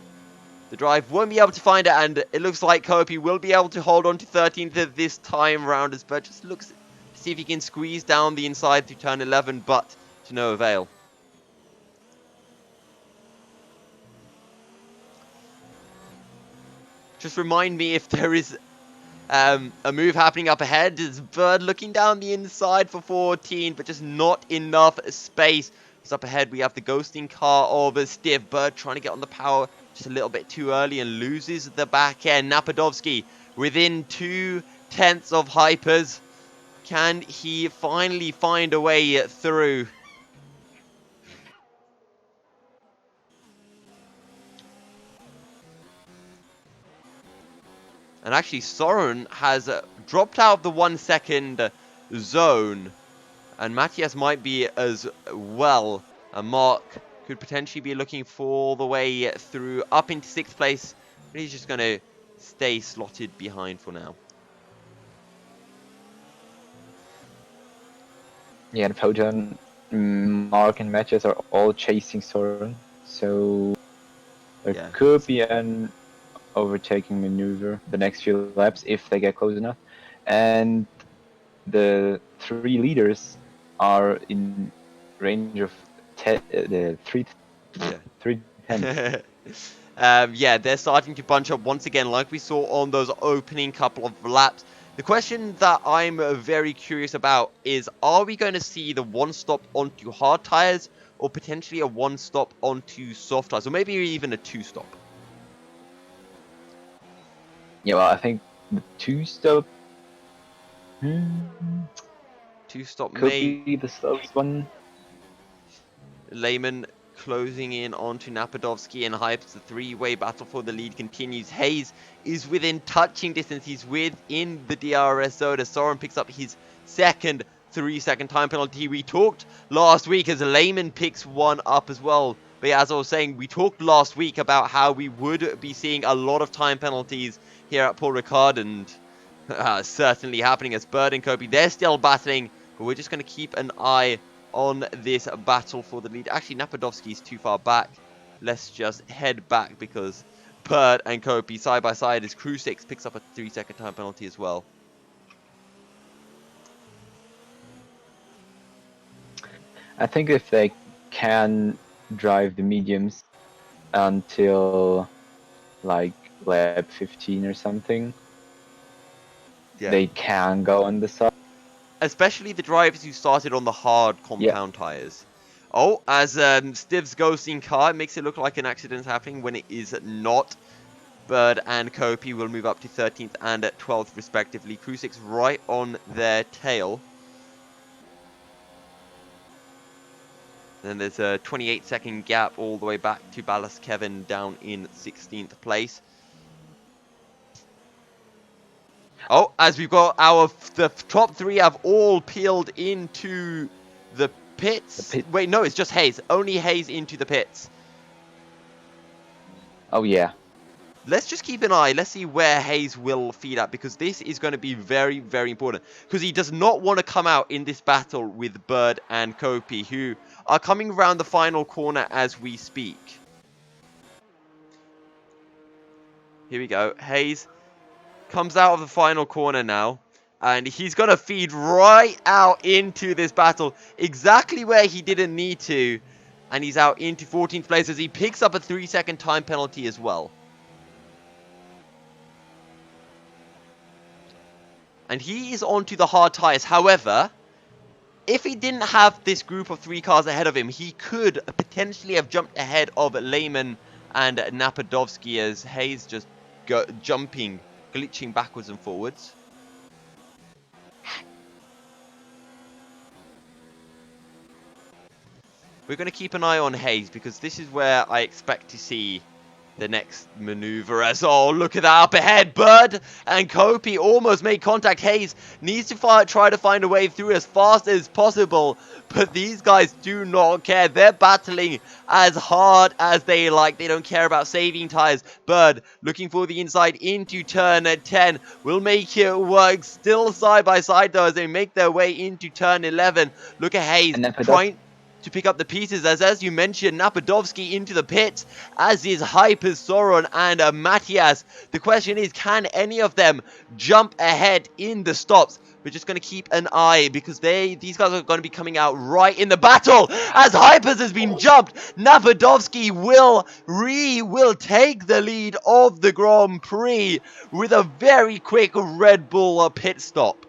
the drive, won't be able to find it, and it looks like Kopi will be able to hold on to 13th this time round as Bird just looks to see if he can squeeze down the inside through turn 11, but to no avail. Just remind me if there is A move happening up ahead is Bird looking down the inside for 14, but just not enough space. Because up ahead we have the ghosting car of Stiff. Bird trying to get on the power just a little bit too early and loses the back end. Napadovsky within 2/10 of Hypers. Can he finally find a way through? And actually, Soren has dropped out of the 1 second zone. And Matthias might be as well. And Mark could potentially be looking for the way through up into 6th place. But he's just going to stay slotted behind for now. Yeah, the Photon, Mark and Matthias are all chasing Soren. So there could be an overtaking maneuver the next few laps if they get close enough. And the 3 leaders are in range of 310. Yeah, they're starting to bunch up once again, like we saw on those opening couple of laps. The question that I'm very curious about is, are we going to see the 1-stop onto hard tires, or potentially a 1-stop onto soft tires, or maybe even a 2-stop? Yeah, well, I think the 2-stop 2-stop could may be the slowest one. Lehman closing in onto Napadovsky and Hypes. The 3-way battle for the lead continues. Hayes is within touching distance. He's within the DRS zone as Soren picks up his second 3-second time penalty. We talked last week as Lehman picks one up as well. But yeah, as I was saying, we talked last week about how we would be seeing a lot of time penalties here at Paul Ricard, and certainly happening as Bird and Kobe, they're still battling, but we're just going to keep an eye on this battle for the lead. Actually, Napadovsky's too far back. Let's just head back because Bird and Kobe side by side as Crew 6 picks up a 3-second time penalty as well. I think if they can drive the mediums until like lap 15 or something, they can go on the side. Especially the drivers who started on the hard compound tires. Oh, as Stiv's ghosting car makes it look like an accident's happening when it is not. Bird and Kopi will move up to 13th and 12th respectively. Crew 6 right on their tail. Then there's a 28-second gap all the way back to Ballast Kevin down in 16th place. Oh, as we've got the top 3 have all peeled into the pits. Wait, no, it's just Hayes. Only Hayes into the pits. Oh, yeah. Let's just keep an eye. Let's see where Hayes will feed at, because this is going to be very, very important. Because he does not want to come out in this battle with Bird and Kopi, who are coming around the final corner as we speak. Here we go. Hayes comes out of the final corner now. And he's going to feed right out into this battle. Exactly where he didn't need to. And he's out into 14th place as he picks up a 3-second time penalty as well. And he is onto the hard tires. However, if he didn't have this group of 3 cars ahead of him, he could potentially have jumped ahead of Lehman and Napadovsky as Hayes just jumping, glitching backwards and forwards. We're going to keep an eye on Hayes because this is where I expect to see the next maneuver. As oh, look at that up ahead. Bird and Kopi almost made contact. Hayes needs to try to find a way through as fast as possible, but these guys do not care. They're battling as hard as they like. They don't care about saving tires. Bird looking for the inside into turn 10 will make it work. Still side by side though as they make their way into turn 11. Look at Hayes trying. to pick up the pieces, as you mentioned, Napadovsky into the pits, as is Hyper, Sauron, and Matthias. The question is, can any of them jump ahead in the stops? We're just going to keep an eye, because these guys are going to be coming out right in the battle. As Hypers has been jumped, Napadovsky will take the lead of the Grand Prix with a very quick Red Bull pit stop.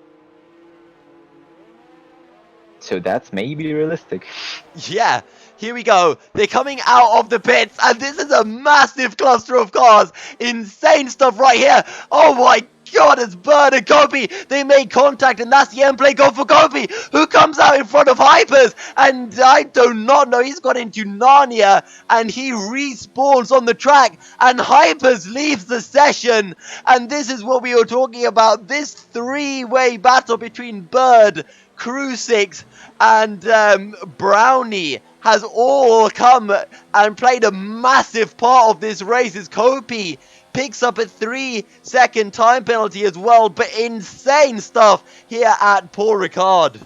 So that's maybe realistic. Yeah, here we go. They're coming out of the pits, and this is a massive cluster of cars. Insane stuff right here. Oh my god, it's Bird and Kopi. They made contact, and that's the end play goal for Kopi, who comes out in front of Hypers. And I do not know, he's got into Narnia, and he respawns on the track, and Hypers leaves the session. And this is what we were talking about, this three-way battle between Bird, Crucix, and Brownie has all come and played a massive part of this race, as Kopi picks up a 3-second time penalty as well. But insane stuff here at Paul Ricard.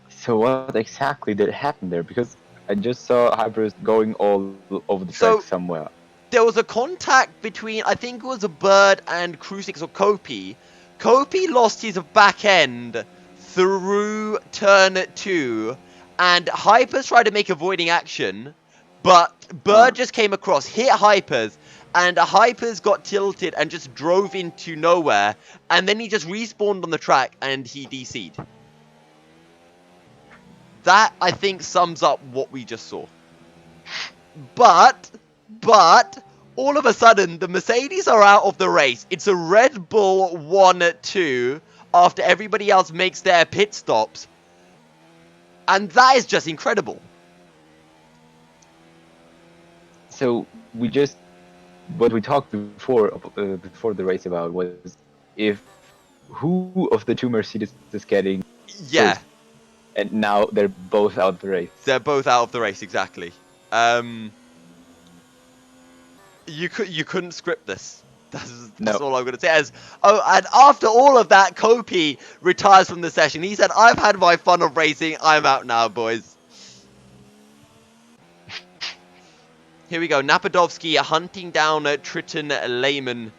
So what exactly did happen there? Because I just saw Hypers going all over the track somewhere. There was a contact between, I think it was a Bird and Crucix or Kopi. Kopi lost his back end through turn 2, and Hypers tried to make avoiding action, but Bird just came across, hit Hypers, and Hypers got tilted and just drove into nowhere, and then he just respawned on the track and he DC'd. That, I think, sums up what we just saw. But, all of a sudden, the Mercedes are out of the race. It's a Red Bull 1-2 after everybody else makes their pit stops. And that is just incredible. So what we talked before the race about was if who of the two Mercedes is getting Yeah. first, and now they're both out of the race. They're both out of the race, exactly. You couldn't script this. That's all I'm going to say. And after all of that, Kopi retires from the session. He said, I've had my fun of racing. I'm out now, boys. Here we go. Napadovsky hunting down Triton Lehman.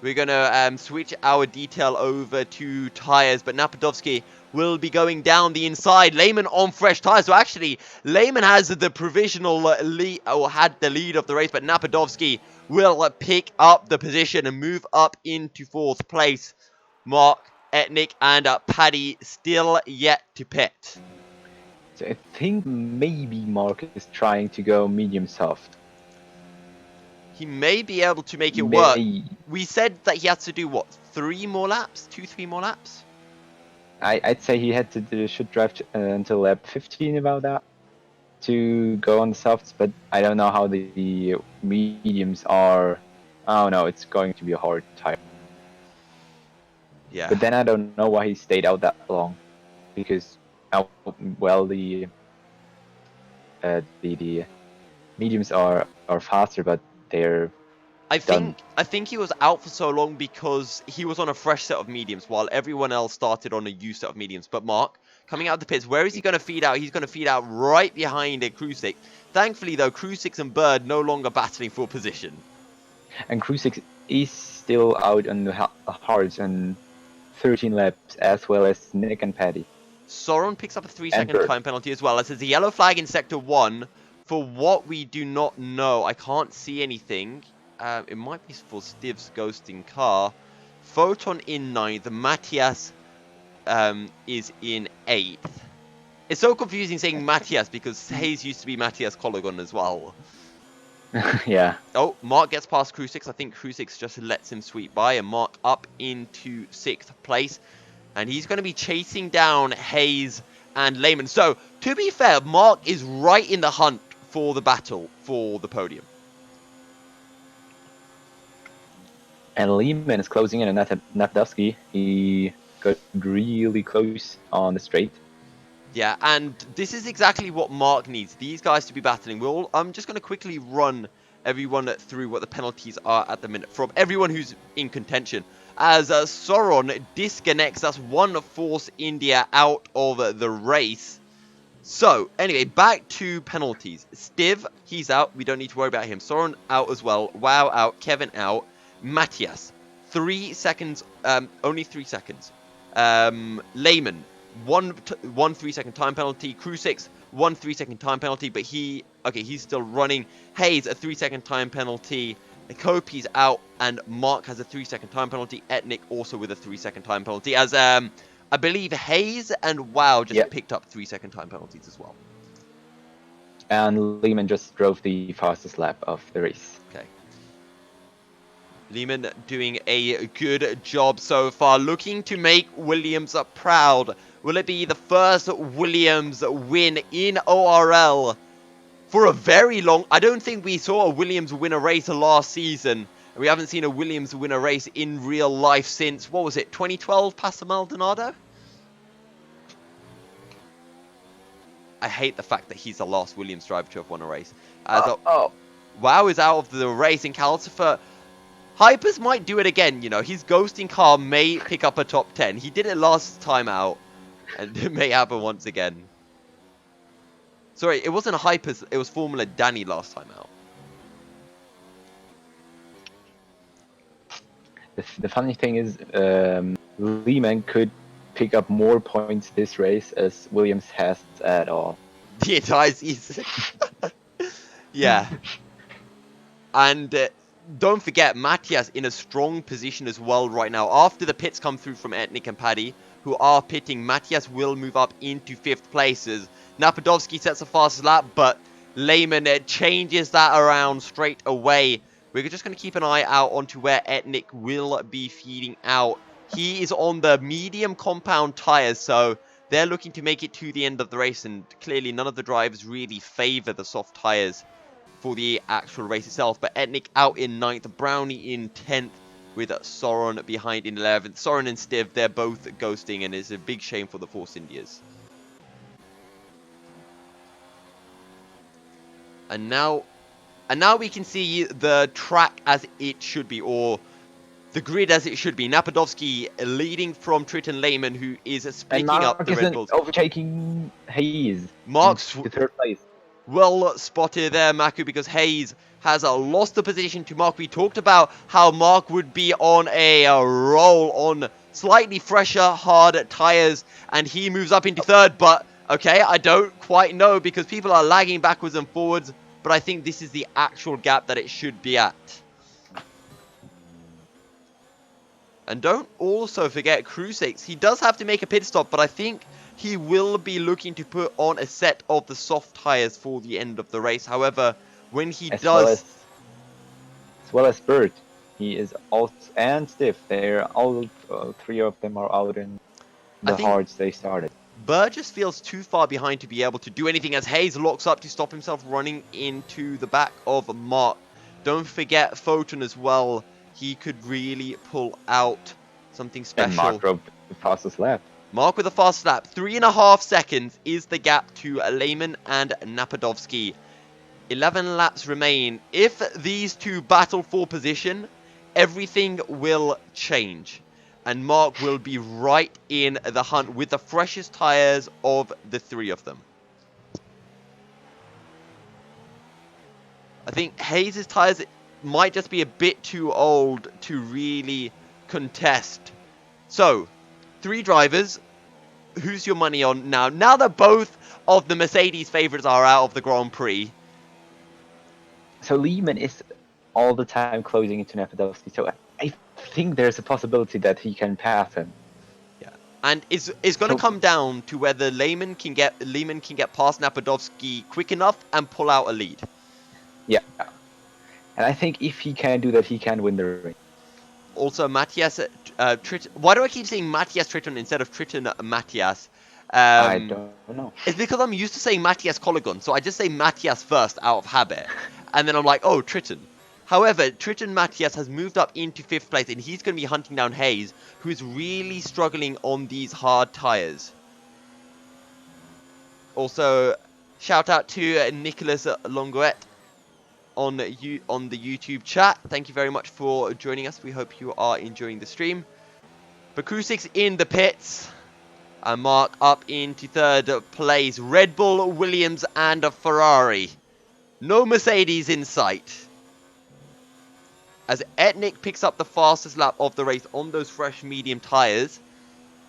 We're going to switch our detail over to tyres, but Napadovsky will be going down the inside. Lehman on fresh tyres. So actually, Lehman has the provisional lead, or had the lead of the race, but Napadovsky will pick up the position and move up into 4th place. Mark, Etnik, and Paddy still yet to pit. So I think maybe Mark is trying to go medium soft. He may be able to make it work. We said that he has to do, what, 3 more laps? 2-3 more laps? I'd say he should drive until lap 15 about that to go on the softs, but I don't know how the mediums are. Oh no, it's going to be a hard tire. Yeah. But then I don't know why he stayed out that long, because well the mediums are faster, but they're I think he was out for so long because he was on a fresh set of mediums while everyone else started on a used set of mediums. But Mark, coming out of the pits, where is he going to feed out? He's going to feed out right behind Crucix. Thankfully, though, Crucix and Bird no longer battling for position. And Crucix is still out on the hards on 13 laps, as well as Nick and Paddy. Sauron picks up a 3-second time penalty as well. As there's a yellow flag in Sector 1 for what we do not know. I can't see anything. It might be for Stiv's ghosting car. Photon in 9th. Matthias is in 8th. It's so confusing saying Matthias because Hayes used to be Matthias Colligan as well. Yeah. Oh, Mark gets past Crucix. I think Crucix just lets him sweep by. And Mark up into 6th place. And he's going to be chasing down Hayes and Lehman. So, to be fair, Mark is right in the hunt for the battle for the podium. And Lehman is closing in on Napadovsky. He got really close on the straight. Yeah, and this is exactly what Mark needs. These guys to be battling. I'm just going to quickly run everyone through what the penalties are at the minute from everyone who's in contention. as Sauron disconnects. That's one Force India out of the race. So, anyway, back to penalties. Stiv, he's out. We don't need to worry about him. Soren out as well. Wow out. Kevin out. Matthias, 3 seconds. Only 3 seconds. Lehman, one 3-second time penalty. Krusix, 1 3-second time penalty. But he's still running. Hayes, a 3-second time penalty. Kopi's out, and Mark has a 3-second time penalty. Etnik also with a 3-second time penalty. As I believe Hayes and Wow just picked up 3-second time penalties as well. And Lehman just drove the fastest lap of the race. Okay. Lehman doing a good job so far, looking to make Williams proud. Will it be the first Williams win in ORL for a very long... I don't think we saw a Williams win a race last season. We haven't seen a Williams win a race in real life since, what was it, 2012, Pastor Maldonado? I hate the fact that he's the last Williams driver to have won a race. Wow is out of the race, and Calcifer... Hypers might do it again, you know. His ghosting car may pick up a top 10. He did it last time out, and it may happen once again. Sorry, it wasn't Hypers, it was Formula Danny last time out. The funny thing is, Lehman could pick up more points this race as Williams has at all. The entire season. Yeah. And don't forget, Matthias in a strong position as well right now. After the pits come through from Etnik and Paddy, who are pitting, Matthias will move up into 5th places. Napadovsky sets a fast lap, but Lehman changes that around straight away. We're just going to keep an eye out onto where Etnik will be feeding out. He is on the medium compound tyres, so they're looking to make it to the end of the race, and clearly none of the drivers really favour the soft tyres for the actual race itself. But Etnik out in 9th, Brownie in 10th, with Soren behind in 11th. Soren and Stiv, they're both ghosting, and it's a big shame for the Force Indias. And now we can see the track as it should be, or the grid as it should be. Napadovsky leading from Triton Lehman, who is splitting up the Red Bulls. Overtaking Hayes. Mark's to 3rd place. Well spotted there, Maku, because Hayes has lost the position to Mark. We talked about how Mark would be on a roll on slightly fresher, hard tyres, and he moves up into 3rd. But, okay, I don't quite know, because people are lagging backwards and forwards, but I think this is the actual gap that it should be at. And don't also forget Krusix. He does have to make a pit stop, but I think he will be looking to put on a set of the soft tyres for the end of the race. However, when he does... As well as Bert. He is also... And Stiff. They're all... 3 of them are out in the hards they started. Burr just feels too far behind to be able to do anything, as Hayes locks up to stop himself running into the back of Mark. Don't forget Photon as well. He could really pull out something special. And Mark drove the fastest lap. Mark with a fast lap. 3.5 seconds is the gap to Lehman and Napadovsky. 11 laps remain. If these two battle for position, everything will change. And Mark will be right in the hunt with the freshest tyres of the 3 of them. I think Hayes' tyres might just be a bit too old to really contest. So, 3 drivers. Who's your money on now? Now that both of the Mercedes favourites are out of the Grand Prix. So Lehman is all the time closing into Napadovsky, so I think there's a possibility that he can pass him. Yeah, and it's going to come down to whether Lehman can get past Napadovsky quick enough and pull out a lead. Yeah, and I think if he can do that, he can win the race. Also, Matthias, why do I keep saying Matthias Triton instead of Triton Matthias? I don't know. It's because I'm used to saying Matthias Colligon, so I just say Matthias first out of habit. And then I'm like, oh, Triton. However, Triton Matthias has moved up into 5th place, and he's going to be hunting down Hayes, who is really struggling on these hard tyres. Also, shout out to Nicholas Longoet on the YouTube chat. Thank you very much for joining us. We hope you are enjoying the stream. But Crucix in the pits. And Mark up into third place. Red Bull, Williams, and a Ferrari. No Mercedes in sight. As Etnik picks up the fastest lap of the race on those fresh medium tyres.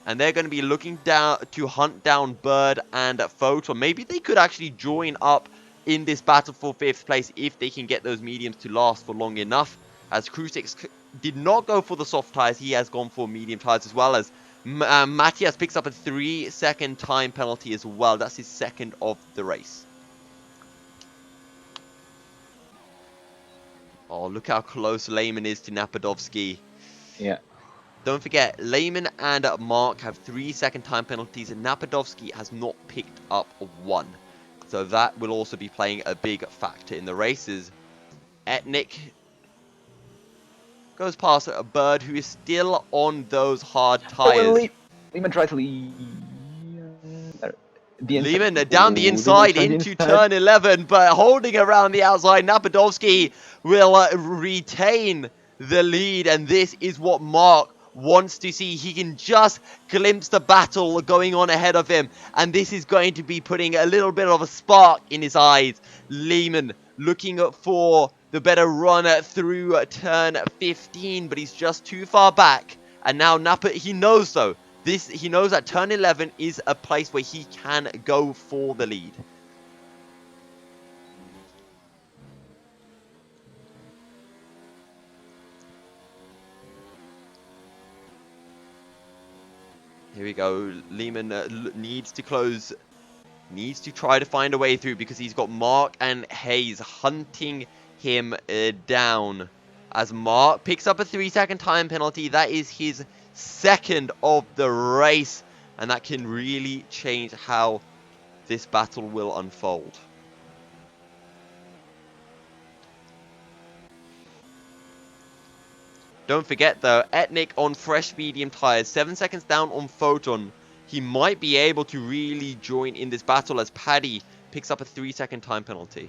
And they're going to be looking down to hunt down Bird and Photon. Maybe they could actually join up in this battle for 5th place if they can get those mediums to last for long enough. As Crucix did not go for the soft tyres, he has gone for medium tyres as well. As Matthias picks up a 3-second time penalty as well. That's his second of the race. Oh, look how close Lehman is to Napadovsky. Yeah. Don't forget, Lehman and Mark have 3-second time penalties, and Napadovsky has not picked up one. So that will also be playing a big factor in the races. Etnik goes past a Bird, who is still on those hard tyres. Lehman tries to leave. Lehman down the inside into turn 11, but holding around the outside. Napadovsky will retain the lead, and this is what Mark wants to see. He can just glimpse the battle going on ahead of him, and this is going to be putting a little bit of a spark in his eyes. Lehman looking for the better run through turn 15, but he's just too far back. And now Napa, he knows though. He knows that turn 11 is a place where he can go for the lead. Here we go. Lehman needs to close. Needs to try to find a way through because he's got Mark and Hayes hunting him down. As Mark picks up a 3-second time penalty. That is his second of the race. And that can really change how this battle will unfold. Don't forget though, Etnik on fresh medium tyres, 7 seconds down on Photon. He might be able to really join in this battle as Paddy picks up a 3-second time penalty.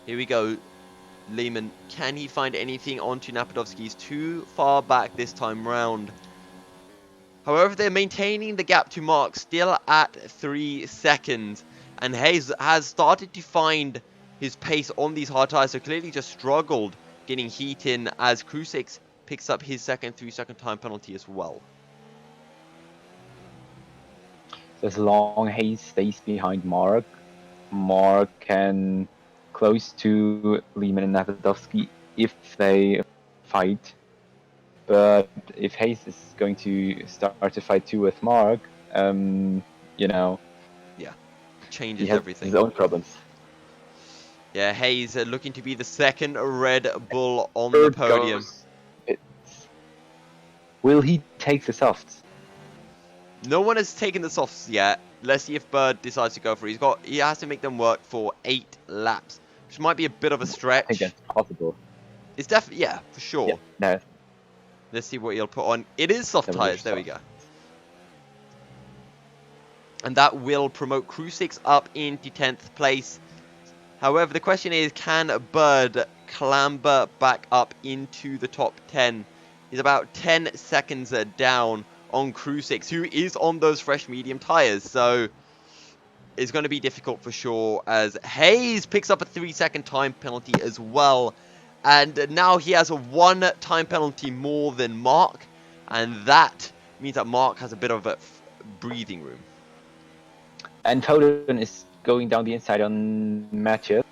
Here we go. Lehman, can he find anything onto Napadovsky? He's too far back this time round. However, they're maintaining the gap to Mark, still at 3 seconds. And Hayes has started to find his pace on these hard tyres, so clearly just struggled getting heat in as Crucix picks up his second 3-second time penalty as well. So as long as Hayes stays behind Mark, Mark can close to Lehman and Napadovsky if they fight. But if Hayes is going to start to fight too with Mark, you know, yeah, changes he has everything. His own problems. Yeah, Hayes looking to be the second Red Bull on the podium. Will he take the softs? No one has taken the softs yet. Let's see if Bird decides to go for it. He has to make them work for 8 laps, which might be a bit of a stretch. I think that's possible. It's definitely, yeah, for sure. Yeah, no. Let's see what he'll put on. It is soft tyres. There we go. And that will promote Crucix up into 10th place. However, the question is, can Bird clamber back up into the top 10? He's about 10 seconds down on Crucix, who is on those fresh medium tyres. So it's going to be difficult for sure, as Hayes picks up a 3-second time penalty as well. And now he has a 1 time penalty more than Mark. And that means that Mark has a bit of a breathing room. And Photon is going down the inside on Matthias.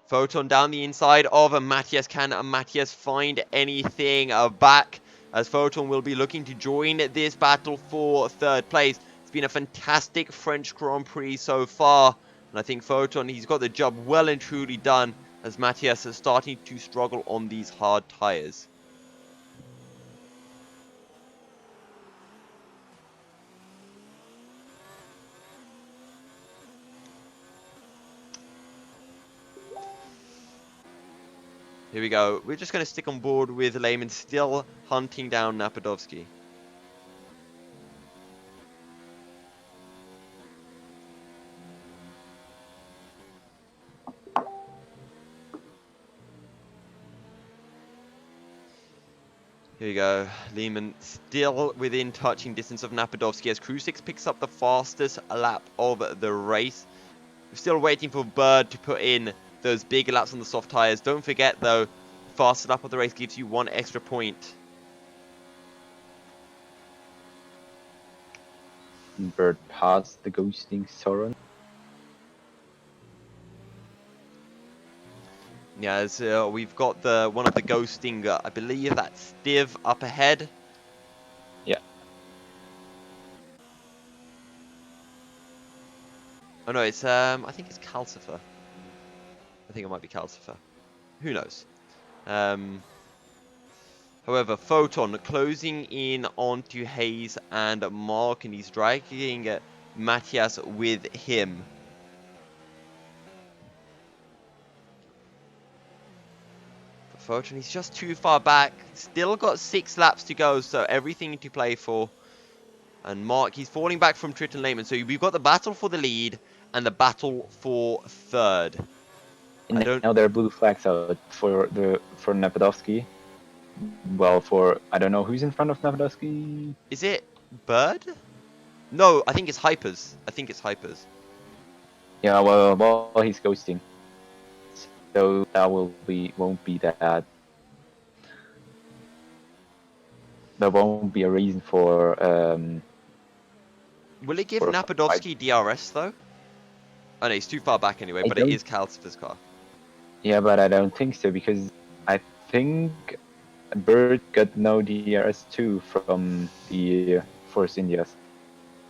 Photon down the inside of Matthias. Can Matthias find anything back? As Photon will be looking to join this battle for 3rd place. It's been a fantastic French Grand Prix so far. And I think Photon, he's got the job well and truly done, as Matthias is starting to struggle on these hard tyres. Here we go. We're just going to stick on board with Lehman still hunting down Napadovsky. Here you go. Lehman still within touching distance of Napadovsky as Krusix picks up the fastest lap of the race. We're still waiting for Bird to put in those big laps on the soft tyres. Don't forget, though, fastest lap of the race gives you 1 extra point. Bird passed the ghosting Soren. Yeah, as we've got the one of the ghosting, I believe that's Stiv up ahead. Yeah. Oh no, it's I think it's Calcifer. I think it might be Calcifer. Who knows? However, Photon closing in onto Hayes and Mark, and he's dragging Matthias with him. But Photon, he's just too far back. Still got 6 laps to go, so everything to play for. And Mark, he's falling back from Triton Lehman. So we've got the battle for the lead and the battle for third. And now there are blue flags out for Napadovsky. Well, I don't know who's in front of Napadovsky. Is it Bird? No, I think it's Hypers. Yeah, well, he's ghosting. So that won't be that. There won't be a reason for. Will it give Napadovsky DRS though? Oh no, he's too far back anyway, but it is Calcifer's car. Yeah, but I don't think so, because I think Bird got no DRS too from the Force Indias.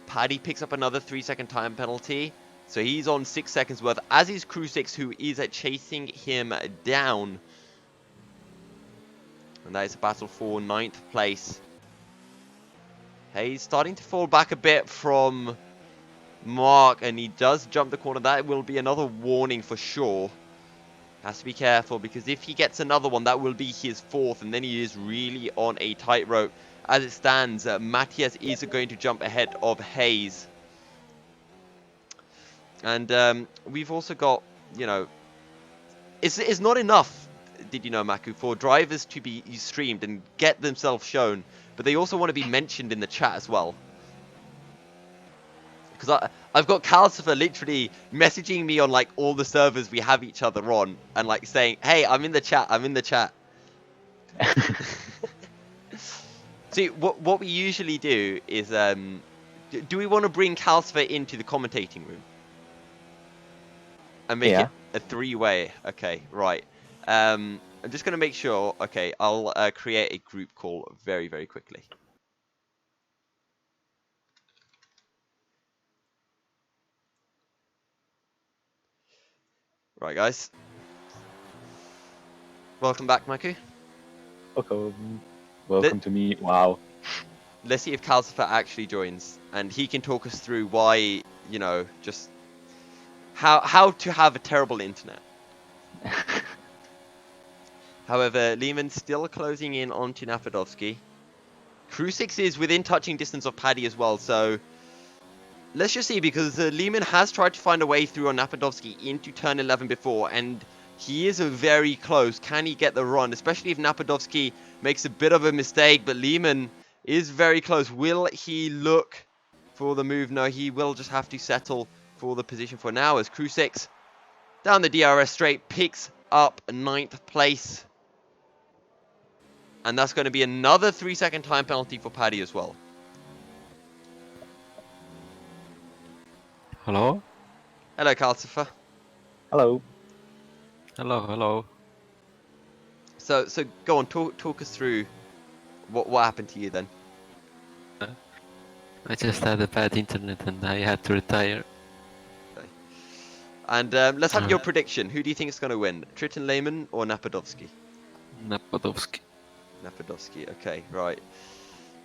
Paddy picks up another 3-second time penalty, so he's on 6 seconds worth, as is Krusix, who is chasing him down. And that is a battle for 9th place. Hey, he's starting to fall back a bit from Mark, and he does jump the corner. That will be another warning for sure. Has to be careful, because if he gets another one, that will be his 4th, and then he is really on a tightrope. As it stands, Matthias is going to jump ahead of Hayes. And we've also got, you know, it's not enough, did you know, Maku, for drivers to be streamed and get themselves shown, but they also want to be mentioned in the chat as well. Because I've got Calcifer literally messaging me on like all the servers we have each other on, and like saying, "Hey, I'm in the chat." See, what we usually do is, do we want to bring Calcifer into the commentating room and make it a 3-way? Okay, right. I'm just gonna make sure. Okay, I'll create a group call very, very quickly. Right, guys. Welcome back, Maku. Welcome to me. Wow. Let's see if Calcifer actually joins, and he can talk us through why, you know, just how to have a terrible internet. However, Lehman still closing in onto Napadovsky. Krusix is within touching distance of Paddy as well, so let's just see, because Lehman has tried to find a way through on Napadovsky into turn 11 before, and he is very close. Can he get the run, especially if Napadovsky makes a bit of a mistake? But Lehman is very close. Will he look for the move? No, he will just have to settle for the position for now, as Krusix down the DRS straight picks up 9th place. And that's going to be another 3-second time penalty for Paddy as well. Hello? Hello, Calcifer. Hello. Hello. So go on, talk us through what happened to you then. I just had a bad internet and I had to retire. Okay. And let's have your prediction. Who do you think is going to win? Triton Lehman or Napadovsky? Napadovsky. Napadovsky, okay, right.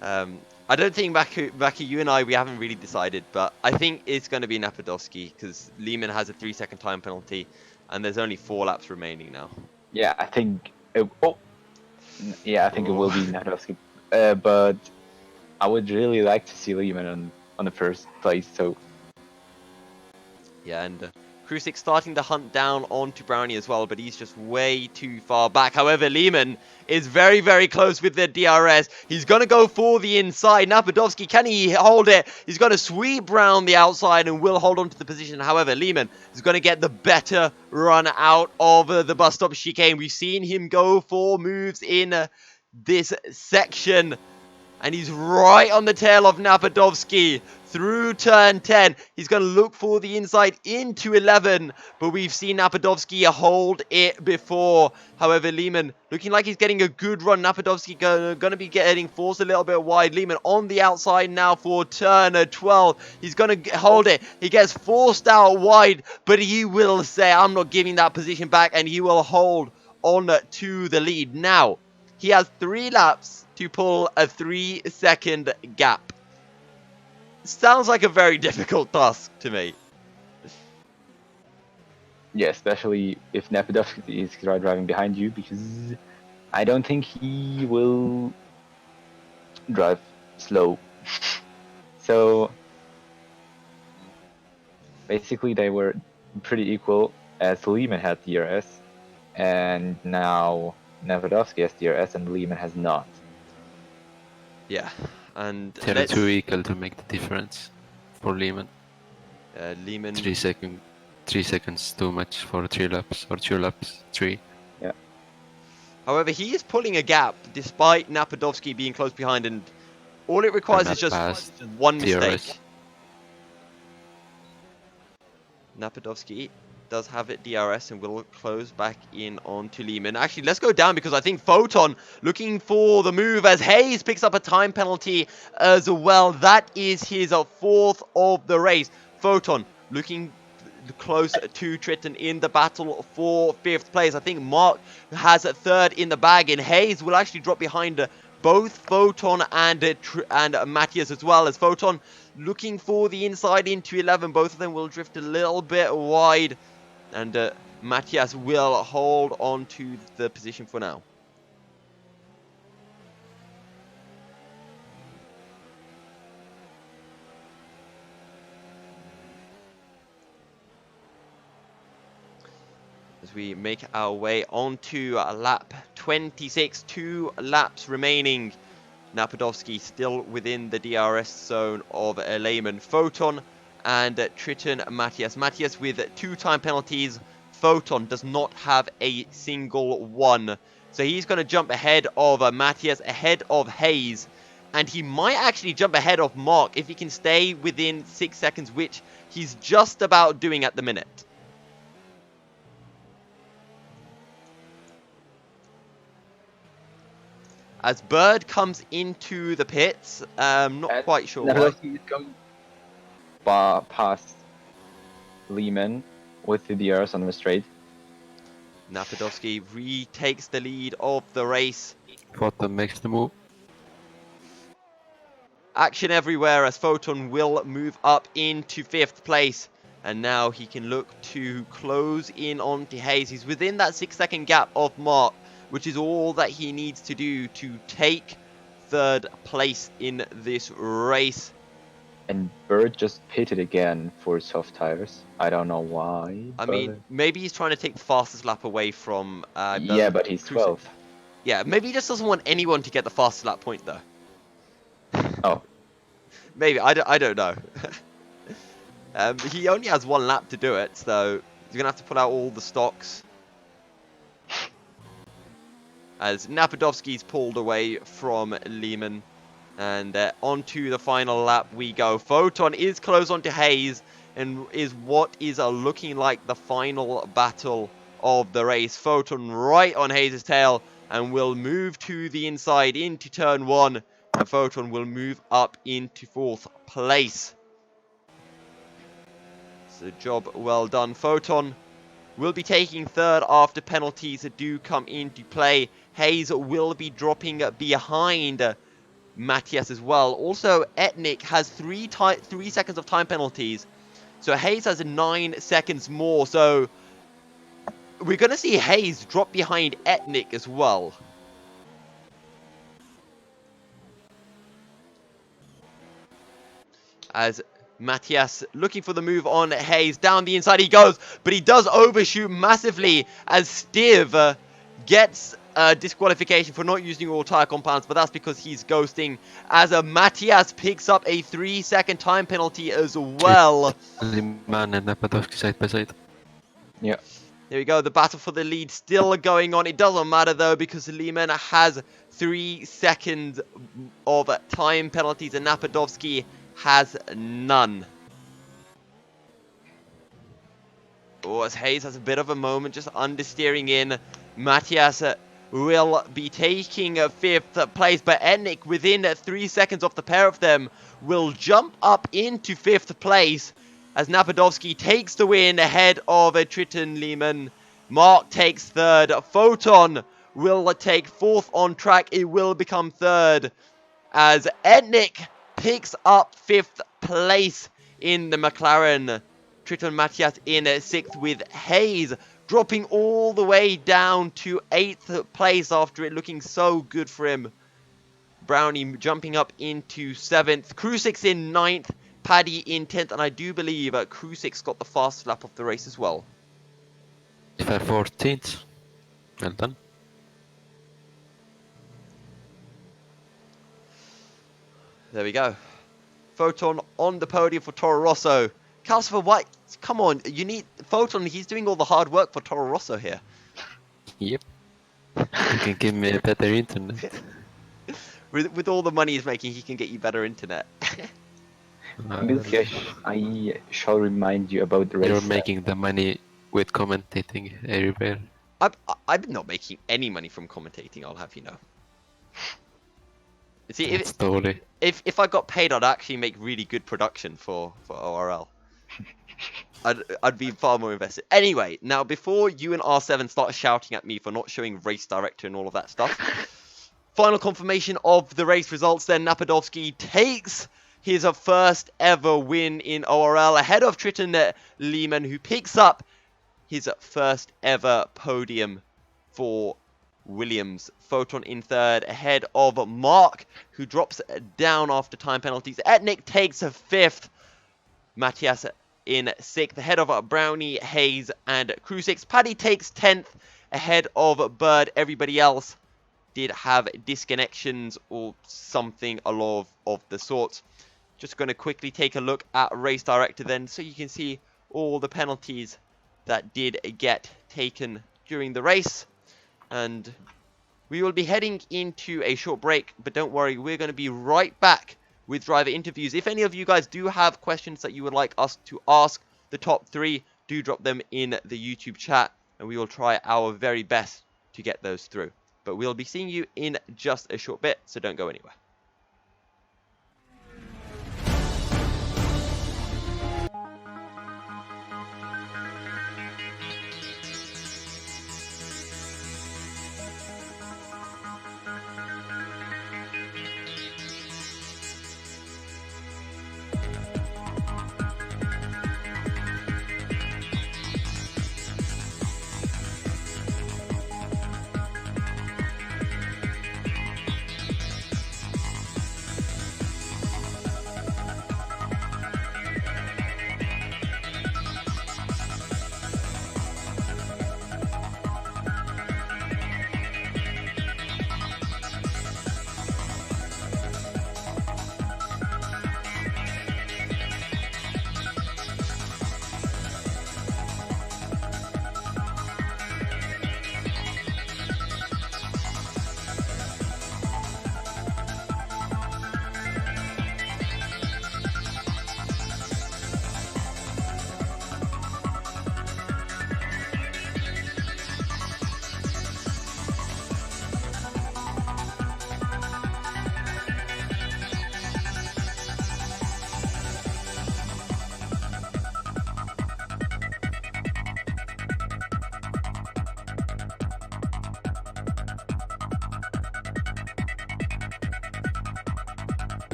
I don't think Maku, you and I, we haven't really decided, but I think it's going to be Napadovsky, because Lehman has a 3-second time penalty, and there's only 4 laps remaining now. Yeah, I think. I think it will be Napadovsky. But I would really like to see Lehman on the first place. So. Yeah, and Krusik starting the hunt down onto Brownie as well, but he's just way too far back. However, Lehman is very, very close with the DRS. He's going to go for the inside. Napadovsky, can he hold it? He's going to sweep round the outside and will hold on to the position. However, Lehman is going to get the better run out of the bus stop chicane. We've seen him go for moves in this section. And he's right on the tail of Napadovsky through turn 10. He's going to look for the inside into 11. But we've seen Napadovsky hold it before. However, Lehman looking like he's getting a good run. Napadovsky going to be getting forced a little bit wide. Lehman on the outside now for turn 12. He's going to hold it. He gets forced out wide. But he will say, I'm not giving that position back. And he will hold on to the lead. Now, he has 3 laps to pull a 3-second gap. Sounds like a very difficult task to me. Yeah, especially if Napadovsky is driving behind you, because I don't think he will drive slow. So basically they were pretty equal as Lehman had DRS, and now Napadovsky has DRS and Lehman has not. Yeah, and They're too equal to make the difference for Lehman. Lehman 3 seconds too much for 3 laps, or 2 laps, 3. Yeah. However, he is pulling a gap despite Napadovsky being close behind, and all it requires is just one mistake. DRS. Napadovsky does have it DRS and will close back in onto Lehman. Actually, let's go down because I think Photon looking for the move as Hayes picks up a time penalty as well. That is his 4th of the race. Photon looking close to Triton in the battle for 5th place. I think Mark has a 3rd in the bag, and Hayes will actually drop behind both Photon and Matthias as well, as Photon looking for the inside into 11. Both of them will drift a little bit wide, and Matthias will hold on to the position for now. As we make our way onto lap 26, 2 laps remaining. Napadovsky still within the DRS zone of Lehman. Photon and Triton Matthias. Matthias with 2 time penalties. Photon does not have a single one. So he's going to jump ahead of Matthias, ahead of Hayes. And he might actually jump ahead of Mark if he can stay within 6 seconds, which he's just about doing at the minute. As Bird comes into the pits, not quite sure why. Napadovsky is going past Lehman with the DRS on the straight. Napadovsky retakes the lead of the race. Photon makes the move. Action everywhere as Photon will move up into 5th place. And now he can look to close in onto Hayes. He's within that 6-second gap of Mark, which is all that he needs to do to take 3rd place in this race. And Bird just pitted again for soft tires. I don't know why. I mean, maybe he's trying to take the fastest lap away from... yeah, but he's 12th. Yeah, maybe he just doesn't want anyone to get the fastest lap point, though. Oh. Maybe, I don't know. He only has 1 lap to do it, so he's going to have to pull out all the stocks. As Napadovsky's pulled away from Lehman. And onto the final lap we go. Photon is close onto Hayes and is what is looking like the final battle of the race. Photon right on Hayes' tail and will move to the inside into turn 1. And Photon will move up into 4th place. So job well done. Photon will be taking 3rd after penalties do come into play. Hayes will be dropping behind Matthias as well. Also, Etnik has 3 seconds of time penalties. So Hayes has 9 seconds more. So we're going to see Hayes drop behind Etnik as well. As Matthias looking for the move on Hayes. Down the inside he goes, but he does overshoot massively as Stiv gets disqualification for not using all tire compounds, but that's because he's ghosting, as Matthias picks up a 3-second time penalty as well. Liman and Napadovsky side by side. Yeah. There we go, the battle for the lead still going on. It doesn't matter though, because Lehman has 3 seconds of time penalties and Napadovsky has none. Oh, as Hayes has a bit of a moment, just understeering in. Matthias will be taking 5th place, but Etnik, within 3 seconds of the pair of them, will jump up into 5th place as Napadovsky takes the win ahead of Triton Lehman. Mark takes 3rd. Photon will take 4th on track. It will become 3rd as Etnik picks up 5th place in the McLaren. Triton Matthias in 6th, with Hayes dropping all the way down to 8th place after it looking so good for him. Brownie jumping up into 7th. Krusix in 9th. Paddy in 10th. And I do believe Krusix got the fastest lap of the race as well. 14th. Well done. There we go. Photon on the podium for Toro Rosso. Calcifer White, come on. You need Photon. He's doing all the hard work for Toro Rosso here. Yep. You can give me a better internet. With all the money he's making, he can get you better internet. Milky, I shall remind you about the race. You're making the money with commentating everywhere. I'm not making any money from commentating, I'll have you know. See, if I got paid, I'd actually make really good production for ORL. I'd be far more invested. Anyway, now before you and R7 start shouting at me for not showing race director and all of that stuff, final confirmation of the race results then. Napadovsky takes his first ever win in ORL ahead of Triton Lehman, who picks up his first ever podium for Williams. Photon in 3rd ahead of Mark, who drops down after time penalties. Etnik takes 5th. Matthias in 6th ahead of Brownie, Hayes and Krusix. Paddy takes 10th ahead of Bird. Everybody else did have disconnections or something along of the sorts. Just going to quickly take a look at race director then, so you can see all the penalties that did get taken during the race. And we will be heading into a short break, but don't worry, we're going to be right back with driver interviews. If any of you guys do have questions that you would like us to ask the top 3, do drop them in the YouTube chat, and we will try our very best to get those through. But we'll be seeing you in just a short bit, so don't go anywhere.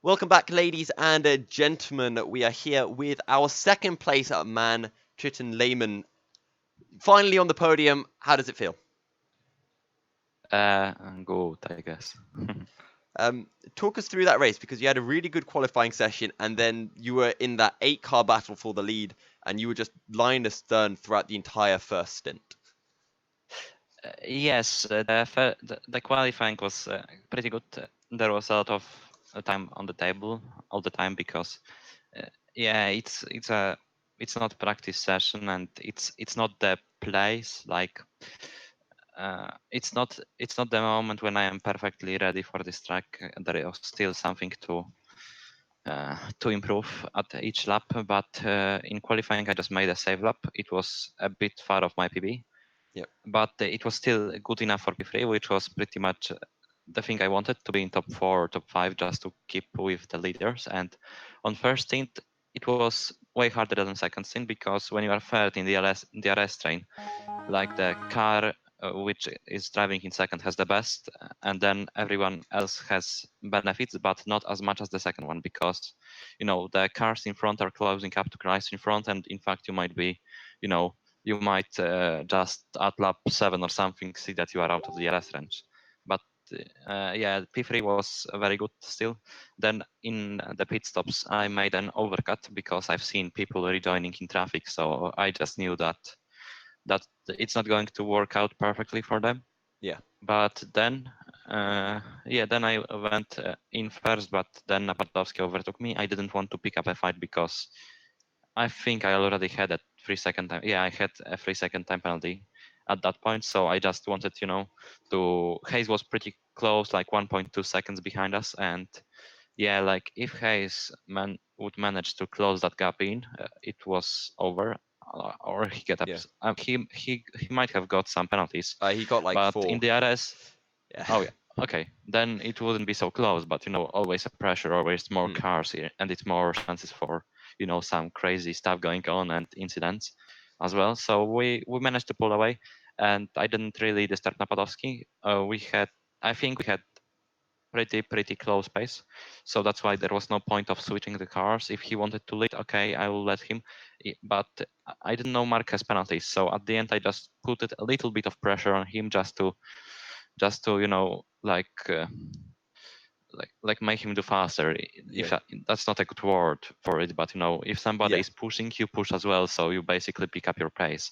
Welcome back, ladies and gentlemen. We are here with our second place man, Triton Lehman. Finally on the podium. How does it feel? Good, I guess. Talk us through that race, because you had a really good qualifying session, and then you were in that 8-car battle for the lead, and you were just line astern throughout the entire first stint. Yes, the qualifying was pretty good. There was a lot of time on the table all the time because, yeah, it's not practice session and it's not the place like. It's not the moment when I am perfectly ready for this track. There is still something to improve at each lap, but in qualifying I just made a save lap. It was a bit far off my PB, Yep. but it was still good enough for P3, which was pretty much the thing I wanted, to be in top 4 or top 5 just to keep with the leaders. And on first stint it was way harder than second stint, because when you are third in the RS train, like the car which is driving in second has the best, and then everyone else has benefits, but not as much as the second one, because the cars in front are closing up to cars in front, and in fact you might be, you might just at lap 7 or something see that you are out of the RS range. But yeah, P3 was very good still. Then in the pit stops I made an overcut because I've seen people rejoining in traffic, so I just knew that it's not going to work out perfectly for them. Yeah. But then, then I went in first, but then Napadowski overtook me. I didn't want to pick up a fight because I think I already had a 3-second time. Yeah, I had a 3-second time penalty at that point. So I just wanted, Hayes was pretty close, like 1.2 seconds behind us. And yeah, like if Hayes would manage to close that gap in, it was over, or he get up. Yeah. He might have got some penalties, He got like but 4. in the RS, Yeah. oh yeah, okay, then it wouldn't be so close. But always a pressure, always more cars here, and it's more chances for some crazy stuff going on and incidents as well. So we managed to pull away, and I didn't really disturb Napadowski. I think we had pretty close pace, so that's why there was no point of switching the cars. If he wanted to lead, okay, I will let him, but I didn't know Mark has penalties, so at the end I just put it a little bit of pressure on him just to like make him do faster. If that's not a good word for it, but if somebody is pushing, you push as well, so you basically pick up your pace.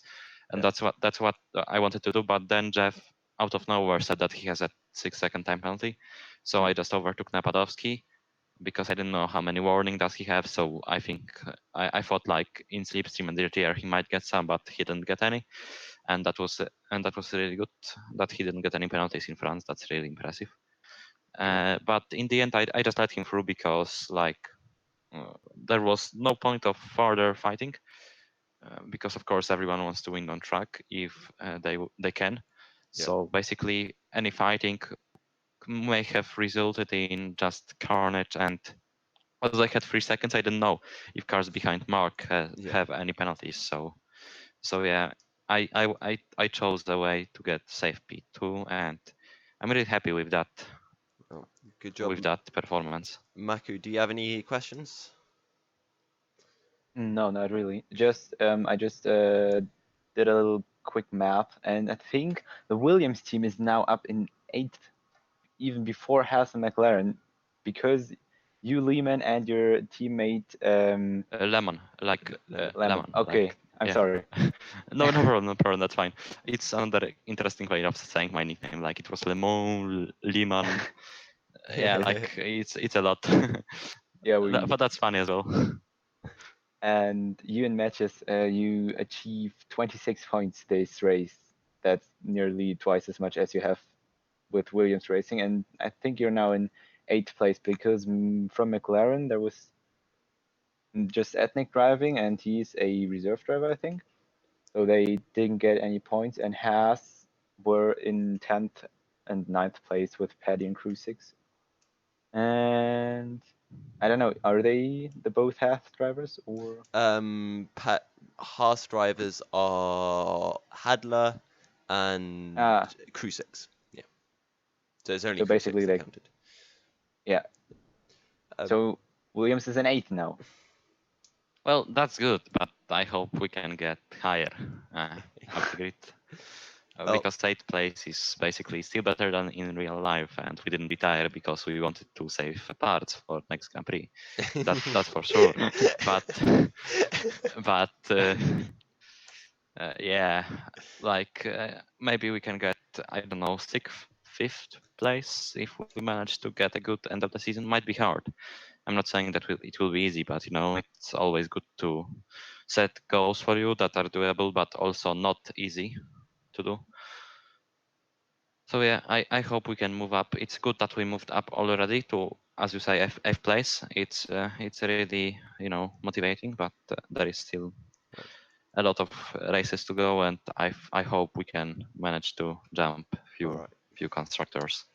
And that's what I wanted to do. But then Jeff out of nowhere said that he has a 6-second time penalty, so I just overtook Napadowski because I didn't know how many warning does he have. So I think I thought like in Slipstream and Dirty Air he might get some, but he didn't get any, and that was really good that he didn't get any penalties in France. That's really impressive. But in the end, I just let him through because there was no point of further fighting, because of course everyone wants to win on track if they can. So basically, any fighting may have resulted in just carnage. And as I had 3 seconds, I didn't know if cars behind Mark have any penalties. So yeah, I chose the way to get safe P2, and I'm really happy with that. Oh, good job with that performance. Maku, do you have any questions? No, not really. I just did a little quick math, and I think the Williams team is now up in 8th, even before Haas and McLaren, because you, Lehman, and your teammate Lemon, like lemon. Okay, like, I'm yeah. sorry. No problem, no problem. That's fine. It's another interesting way of saying my nickname. Like it was Lemon, Lemon. Yeah, like it's a lot. Yeah, But that's funny as well. And you in matches, you achieved 26 points this race. That's nearly twice as much as you have with Williams Racing, and I think you're now in 8th place because from McLaren there was just ethnic driving, and he's a reserve driver, I think. So they didn't get any points, and Haas were in 10th and 9th place with Paddy and Crew 6. And I don't know, are they the both Haas drivers or? Haas drivers are Hadler and Crew 6. Yeah. So it's only So Crew 6 basically that they, counted. yeah. So Williams is an 8 now. Well, that's good, but I hope we can get higher up the grid. Because 8th place is basically still better than in real life, and we didn't retire because we wanted to save parts for next Grand Prix. That's for sure. But yeah, like maybe we can get, I don't know, 6th, 5th place if we manage to get a good end of the season. Might be hard. I'm not saying that it will be easy, but it's always good to set goals for you that are doable, but also not easy to do. So yeah, I hope we can move up. It's good that we moved up already to, as you say, F place. It's really motivating, but there is still a lot of races to go, and I hope we can manage to jump few constructors.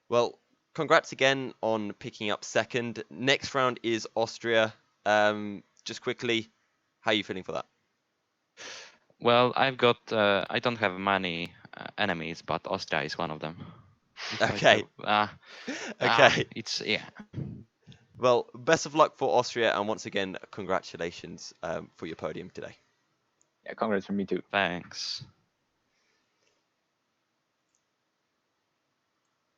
Well, congrats again on picking up 2nd. Next round is Austria. Just quickly, how are you feeling for that? Well, I don't have many enemies, but Austria is one of them. Okay. Okay. It's Well, best of luck for Austria, and once again, congratulations for your podium today. Yeah, congrats from me too. Thanks.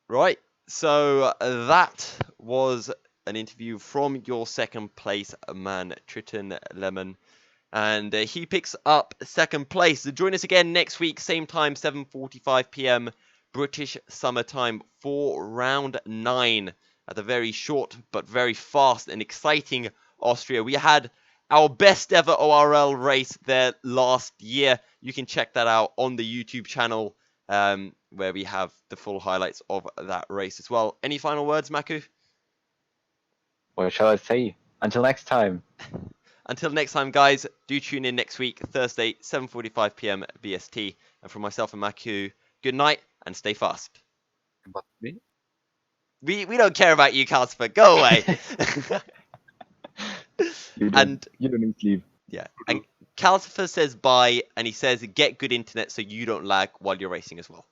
Right. So that was an interview from your 2nd place man, Triton Lemon. And he picks up 2nd place. So join us again next week, same time, 7:45 p.m. British Summer Time for round 9 at the very short but very fast and exciting Austria. We had our best ever ORL race there last year. You can check that out on the YouTube channel where we have the full highlights of that race as well. Any final words, Maku? What shall I say? Until next time. Until next time, guys, do tune in next week, Thursday, 7:45 p.m. BST. And from myself and Maku, good night and stay fast. But me? We don't care about you, Casper. Go away. You don't need sleep. Yeah. And Calcifer says bye, and he says get good internet so you don't lag while you're racing as well.